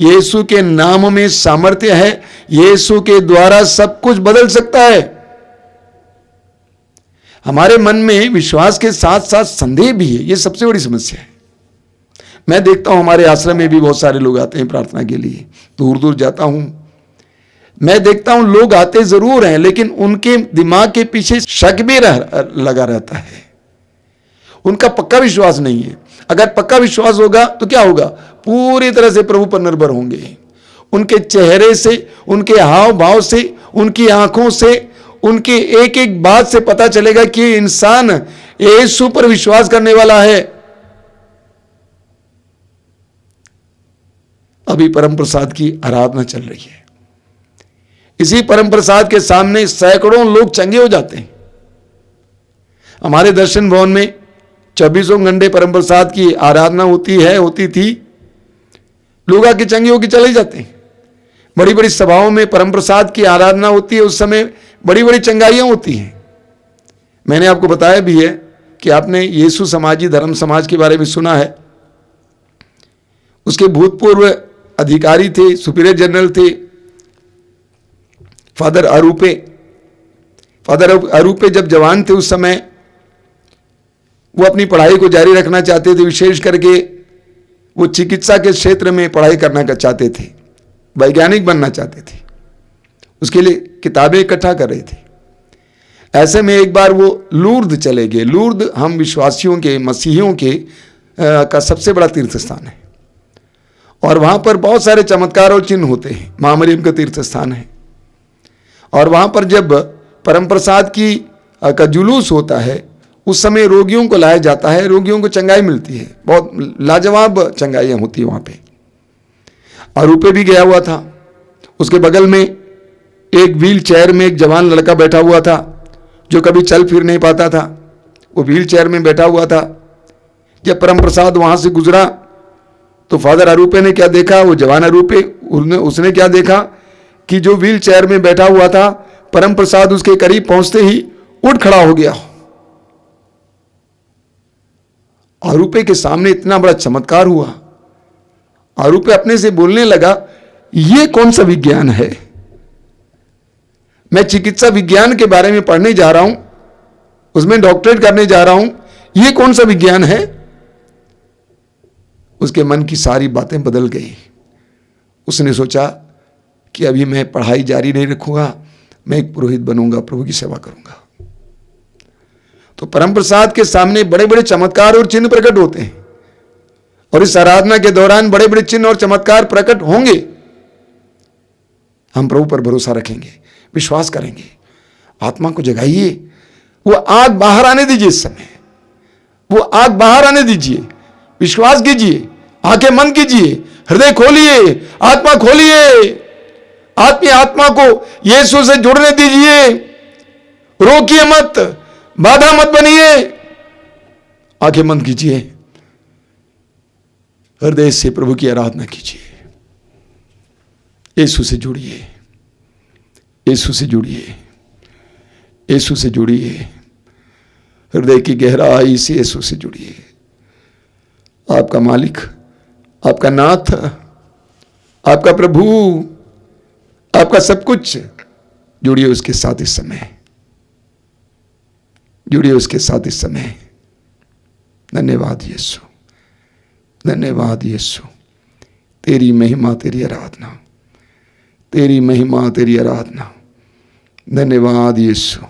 यीशु के नाम में सामर्थ्य है, यीशु के द्वारा सब कुछ बदल सकता है। हमारे मन में विश्वास के साथ साथ संदेह भी है, यह सबसे बड़ी समस्या है। मैं देखता हूं हमारे आश्रम में भी बहुत सारे लोग आते हैं प्रार्थना के लिए, दूर दूर जाता हूं, मैं देखता हूं लोग आते जरूर हैं, लेकिन उनके दिमाग के पीछे शक भी लगा रहता है। उनका पक्का विश्वास नहीं है। अगर पक्का विश्वास होगा तो क्या होगा, पूरी तरह से प्रभु पर निर्भर होंगे। उनके चेहरे से, उनके हाव भाव से, उनकी आंखों से, उनकी एक एक बात से पता चलेगा कि इंसान यीशु पर विश्वास करने वाला है। अभी परम प्रसाद की आराधना चल रही है, इसी परम प्रसाद के सामने सैकड़ों लोग चंगे हो जाते हैं। हमारे दर्शन भवन में 24 घंटे परम प्रसाद की आराधना होती थी। लोग आके चंगे होके चले जाते हैं। बड़ी बड़ी सभाओं में परम प्रसाद की आराधना होती है, उस समय बड़ी बड़ी चंगाइयां होती हैं। मैंने आपको बताया भी है कि आपने यीशु समाजी धर्म समाज के बारे में सुना है। उसके भूतपूर्व अधिकारी थे, सुपीरियर जनरल थे फादर अरूपे। फादर अरूपे जब जवान थे उस समय वो अपनी पढ़ाई को जारी रखना चाहते थे। विशेष करके वो चिकित्सा के क्षेत्र में पढ़ाई करना चाहते थे, वैज्ञानिक बनना चाहते थे। उसके लिए किताबें इकट्ठा कर रहे थे। ऐसे में एक बार वो लूर्द चले गए। लूर्द हम विश्वासियों के, मसीहियों के का सबसे बड़ा तीर्थ स्थान है और वहां पर बहुत सारे चमत्कार और चिन्ह होते हैं। मां मरियम का तीर्थ स्थान है और वहां पर जब परम प्रसाद का जुलूस होता है उस समय रोगियों को लाया जाता है, रोगियों को चंगाई मिलती है। बहुत लाजवाब चंगाइयां होती है वहां पे। अरूपे भी गया हुआ था। उसके बगल में एक व्हील चेयर में एक जवान लड़का बैठा हुआ था जो कभी चल फिर नहीं पाता था। वो व्हील चेयर में बैठा हुआ था। जब परम प्रसाद वहां से गुजरा तो फादर अरूपे ने क्या देखा, वो जवान अरूपे उसने क्या देखा कि जो व्हील चेयर में बैठा हुआ था, परम प्रसाद उसके करीब पहुंचते ही उठ खड़ा हो गया। अरूपे के सामने इतना बड़ा चमत्कार हुआ। अरूपे अपने से बोलने लगा, ये कौन सा विज्ञान है? मैं चिकित्सा विज्ञान के बारे में पढ़ने जा रहा हूं, उसमें डॉक्टरेट करने जा रहा हूं, ये कौन सा विज्ञान है? उसके मन की सारी बातें बदल गई। उसने सोचा कि अभी मैं पढ़ाई जारी नहीं रखूंगा, मैं एक पुरोहित बनूंगा, प्रभु की सेवा करूंगा। तो परम प्रसाद के सामने बड़े बड़े चमत्कार और चिन्ह प्रकट होते हैं और इस आराधना के दौरान बड़े बड़े चिन्ह और चमत्कार प्रकट होंगे। हम प्रभु पर भरोसा रखेंगे, विश्वास करेंगे। आत्मा को जगाइए, वो आग बाहर आने दीजिए। इस समय वो आग बाहर आने दीजिए। विश्वास कीजिए, आंखें बंद कीजिए, हृदय खोलिए, आत्मा खोलिए। आत्मा को यीशु से जुड़ने दीजिए। रोकिए मत, बाधा मत बनिए। आंखें बंद कीजिए, हृदय से प्रभु की आराधना कीजिए। यीशु से जुड़िए, यीशु से जुड़िए, यीशु से जुड़िए। हृदय की गहराई से यीशु से जुड़िए। आपका मालिक, आपका नाथ, आपका प्रभु, आपका सब कुछ, जुड़िए उसके साथ इस समय, जुड़िए उसके साथ इस समय। धन्यवाद यीशु, धन्यवाद यीशु। तेरी महिमा, तेरी आराधना, तेरी महिमा, तेरी आराधना। धन्यवाद यीशु,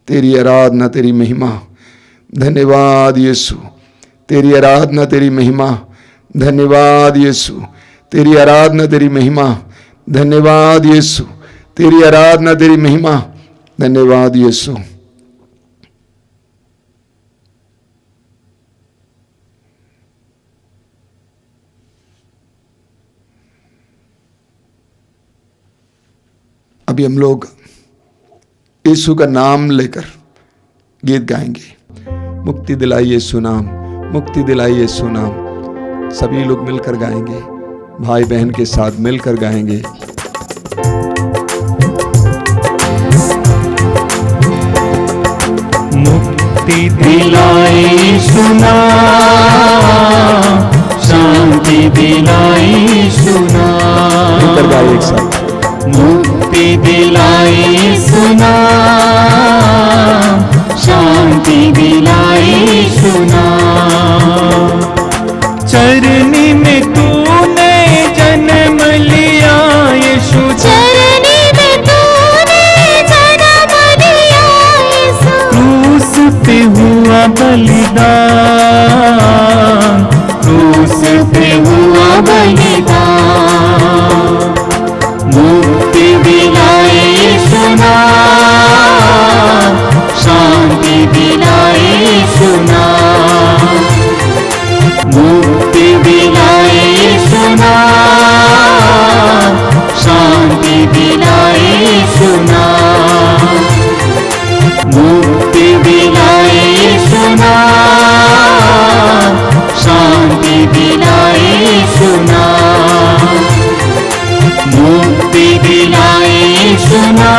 तेरी आराधना, तेरी महिमा। धन्यवाद यीशु, तेरी आराधना, तेरी महिमा। धन्यवाद यीशु, तेरी आराधना, तेरी महिमा। धन्यवाद यीशु, तेरी आराधना, तेरी महिमा। धन्यवाद यीशु। अभी हम लोग यीशु का नाम लेकर गीत गाएंगे। मुक्ति दिलाई यीशु नाम, मुक्ति दिलाई यीशु नाम। सभी लोग मिलकर गाएंगे, भाई बहन के साथ मिलकर गाएंगे। मुक्ति दिलाई यीशु नाम, शांति दिलाई यीशु नाम। से गाइए एक साथ। मुक्ति दिलाए सुना, शांति दिलाए सुना। चरनी में तूने जन्म लिया यीशु, चरनी में तूने जन्म लिया यीशु, क्रूस पे हुआ बलिदान, क्रूस पे हुआ बलिदान। मुक्ति दिलाए सुना, शांति दिलाए सुना। मुक्ति दिलाए सुना, शांति दिलाए सुना। मुक्ति दिलाए सुना, शांति दिलाए सुना। मुक्ति दिलाए सुना,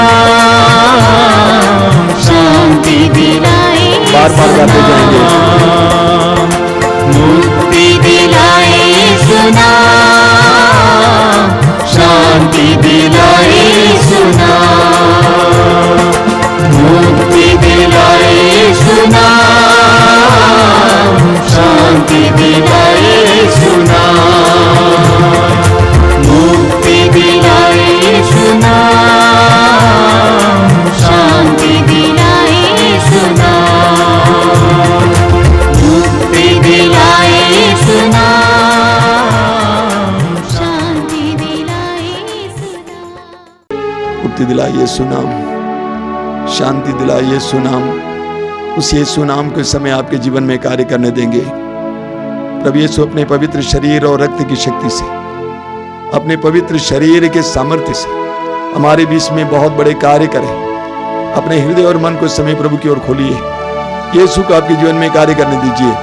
शांति दिलाए बार बार गाते जाएंगे। मुक्ति दिलाए सुना, शांति दिलाए सुना। मुक्ति दिलाए सुना, शांति दिलाए सुना। मुक्ति दिलाए सुना, शांति दिलाए सुना। मुक्ति दिलाए सुना, शांति दिलाए सुना। मुक्ति दिलाइए सुनाम, शांति दिलाइए सुनाम। उस यीशु नाम के समय आपके जीवन में कार्य करने देंगे। प्रभु यीशु अपने पवित्र शरीर और रक्त की शक्ति से, अपने पवित्र शरीर के सामर्थ्य से हमारे बीच में बहुत बड़े कार्य करें। अपने हृदय और मन को समय प्रभु की ओर खोलिए। यीशु को आपके जीवन में कार्य करने दीजिए।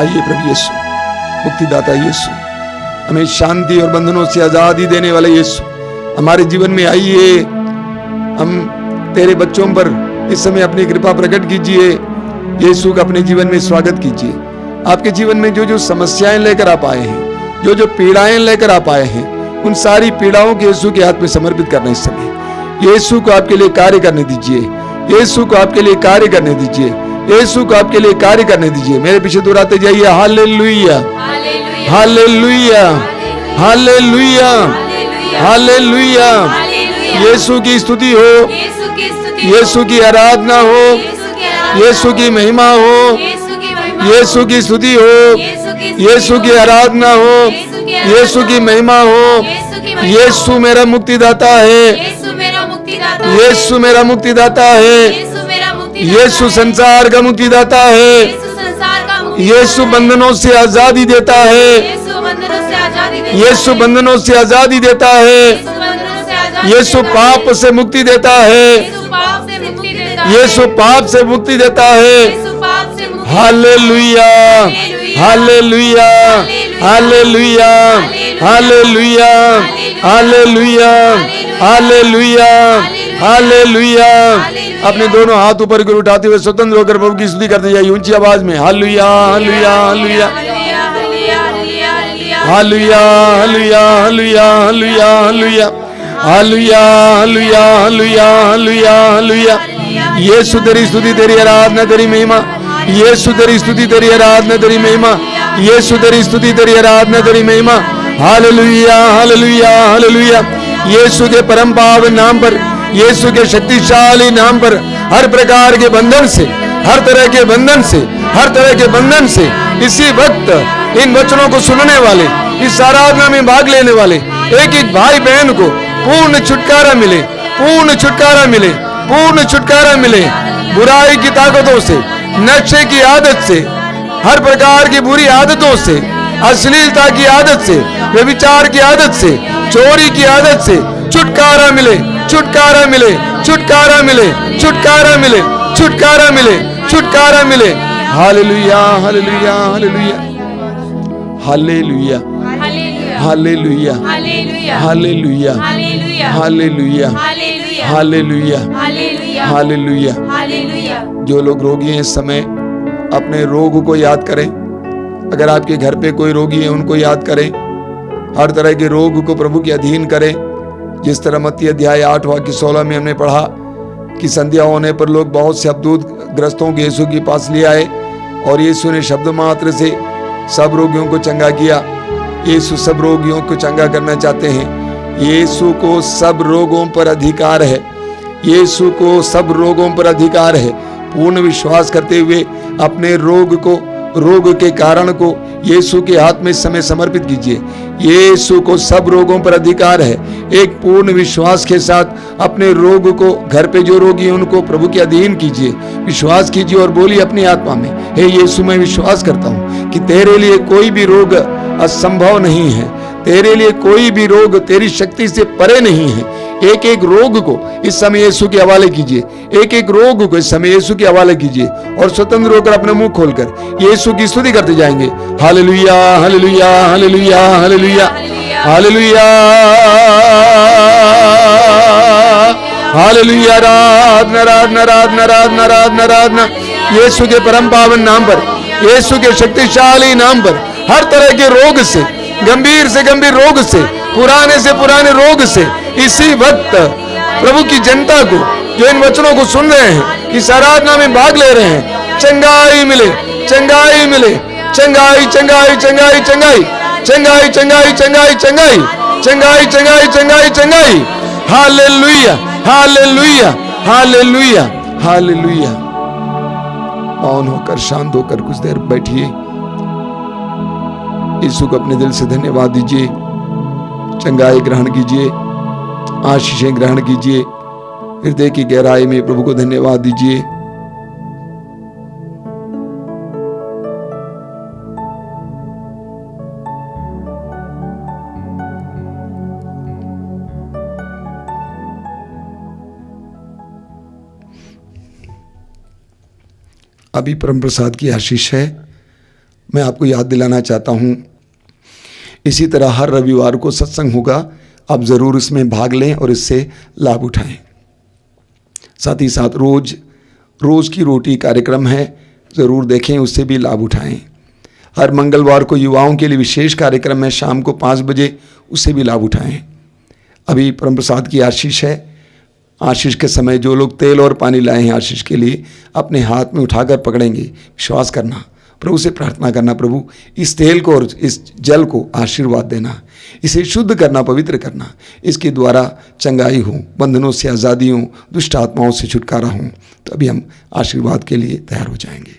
आइए प्रभु यीशु, मुक्तिदाता यीशु, हमें शांति और बंधनों से आजादी देने वाले यीशु, हमारे जीवन में आइए। हम तेरे बच्चों पर इस समय अपनी कृपा प्रकट कीजिए। यीशु का अपने जीवन में स्वागत कीजिए। आपके जीवन में जो जो समस्याएं लेकर आप आए हैं, जो जो पीड़ाएं लेकर आप आए हैं, उन सारी पीड़ाओं को यीशु के हाथ में समर्पित करने इस समय। यीशु को आपके लिए कार्य करने दीजिए। यीशु को आपके लिए कार्य करने दीजिए। यीशु को आपके लिए कार्य करने दीजिए। मेरे पीछे दोहराते जाइए, हालेलुया, हालेलुया, हालेलुया, हालेलुया। यीशु की स्तुति हो, यीशु की आराधना हो, यीशु की महिमा हो, यीशु की स्तुति हो, यीशु की आराधना हो, यीशु की महिमा हो। यीशु मेरा मुक्तिदाता है, यीशु मेरा मुक्तिदाता है, यीशु संसार का मुक्तिदाता है, यीशु बंधनों से आजादी देता है, यीशु बंधनों से आजादी देता है, यीशु पाप से मुक्ति देता है, यीशु पाप से मुक्ति देता है। Hallelujah, hallelujah, hallelujah, hallelujah, hallelujah, hallelujah, hallelujah. अपने दोनों हाथ ऊपर कर उठाते हुए स्वतंत्र होकर प्रभु की स्तुति करते जाइए ऊंची आवाज में। Hallelujah, hallelujah, hallelujah, hallelujah, hallelujah, hallelujah, hallelujah, hallelujah, hallelujah, hallelujah, hallelujah, hallelujah. Yeshu तेरी स्तुति, तेरी आराधना, तेरी महिमा। यीशु तेरी स्तुति, तेरी आराधना, तेरी महिमा। यीशु तेरी स्तुति, तेरी आराधना, तेरी महिमा। Hallelujah, hallelujah, hallelujah. यीशु के परम पावन नाम पर, यीशु के शक्तिशाली नाम पर हर प्रकार के बंधन से, हर तरह के बंधन से, हर तरह के बंधन से इसी वक्त इन वचनों को सुनने वाले, इस आराधना में भाग लेने वाले एक एक भाई बहन को पूर्ण छुटकारा मिले, पूर्ण छुटकारा मिले, पूर्ण छुटकारा मिले। बुराई की ताकतों से, नशे की आदत से, हर प्रकार की बुरी आदतों से, अश्लीलता की आदत से, व्यभिचार की आदत से, चोरी की आदत से छुटकारा मिले, छुटकारा मिले, छुटकारा मिले, छुटकारा मिले, छुटकारा मिले, छुटकारा मिले। Hallelujah, hallelujah, hallelujah, hallelujah, hallelujah, hallelujah, hallelujah, hallelujah, hallelujah. जो लोग रोगी हैं इस समय अपने रोग को याद करें। अगर आपके घर पे कोई रोगी है उनको याद करें। हर तरह के रोग को प्रभु के अधीन करें। जिस तरह मत्ती अध्याय 8 वाक्य 16 में हमने पढ़ा कि संध्या होने पर लोग बहुत से अद्भुत ग्रस्तों को यीशु के पास ले आए और यीशु ने शब्द मात्र से सब रोगियों को चंगा किया। यीशु सब रोगियों को चंगा करना चाहते हैं। यीशु को सब रोगों पर अधिकार है। यीशु को सब रोगों पर अधिकार है। पूर्ण विश्वास करते हुए अपने रोग के कारण को यीशु के हाथ में इस समय समर्पित कीजिए। यीशु को सब रोगों पर अधिकार है। एक पूर्ण विश्वास के साथ अपने रोग को, घर पे जो रोगी हैं उनको प्रभु के अधीन कीजिए, विश्वास कीजिए और बोलिए अपनी आत्मा में, हे यीशु मैं विश्वास करता हूँ कि तेरे लिए कोई भी रोग असंभव नहीं है। तेरे लिए कोई भी रोग तेरी शक्ति से परे नहीं है। एक एक रोग को इस समय यीशु के हवाले कीजिए। एक एक रोग को इस समय यीशु के हवाले कीजिए और स्वतंत्र होकर अपने मुंह खोलकर यीशु की स्तुति करते जाएंगे। Hallelujah, hallelujah, hallelujah, hallelujah, hallelujah, hallelujah. आराधना, आराधना, आराधना, आराधना, आराधना, आराधना यीशु के परम पावन नाम पर, यीशु के शक्तिशाली नाम पर हर तरह के रोग से, गंभीर से गंभीर रोग से, पुराने रोग से इसी वक्त प्रभु की जनता को जो इन वचनों को सुन रहे हैं, इस आराधना में भाग ले रहे हैं, चंगाई मिले, चंगाई मिले, चंगाई, चंगाई, चंगाई, चंगाई, चंगाई, चंगाई, चंगाई, चंगाई, चंगाई, चंगाई, चंगाई, चंगाई। Hallelujah, hallelujah, hallelujah, hallelujah. मौन होकर, शांत होकर कुछ देर बैठिए। यीशु को अपने दिल से धन्यवाद दीजिए। चंगाई ग्रहण कीजिए, आशीषें ग्रहण कीजिए। हृदय की गहराई में प्रभु को धन्यवाद दीजिए। अभी परम प्रसाद की आशीष है। मैं आपको याद दिलाना चाहता हूं, इसी तरह हर रविवार को सत्संग होगा। आप ज़रूर इसमें भाग लें और इससे लाभ उठाएं। साथ ही साथ रोज की रोटी कार्यक्रम है, ज़रूर देखें, उससे भी लाभ उठाएं। हर मंगलवार को युवाओं के लिए विशेष कार्यक्रम है शाम को 5 बजे, उससे भी लाभ उठाएं। अभी परम प्रसाद की आशीष है। आशीष के समय जो लोग तेल और पानी लाए हैं आशीष के लिए, अपने हाथ में उठाकर पकड़ेंगे। विश्वास करना, प्रभु से प्रार्थना करना, प्रभु इस तेल को और इस जल को आशीर्वाद देना, इसे शुद्ध करना, पवित्र करना, इसके द्वारा चंगाई हो, बंधनों से आज़ादी हो, दुष्ट आत्माओं से छुटकारा हो। तो अभी हम आशीर्वाद के लिए तैयार हो जाएंगे।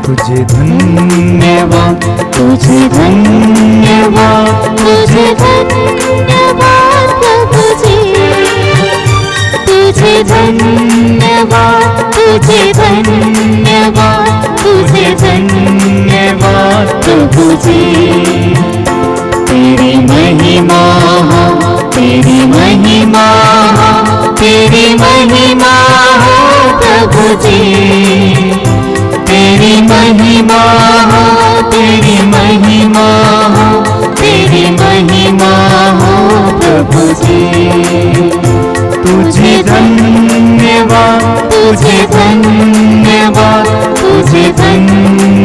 तुझे धन्यवाद, तुझे धन्यवाद, तुझे धन्यवाद प्रभु जी। तुझे धन्यवाद, तुझे धन्यवाद, तुझे धन्यवाद प्रभु जी। तेरी महिमा हो, तेरी महिमा हो, तेरी महिमा हो प्रभु जी। तेरी महिमा हो, तेरी महिमा हो, तेरी महिमा हो प्रभु जी। तुझे धन्यवाद, तुझे धन्यवाद, तुझे धन्यवाद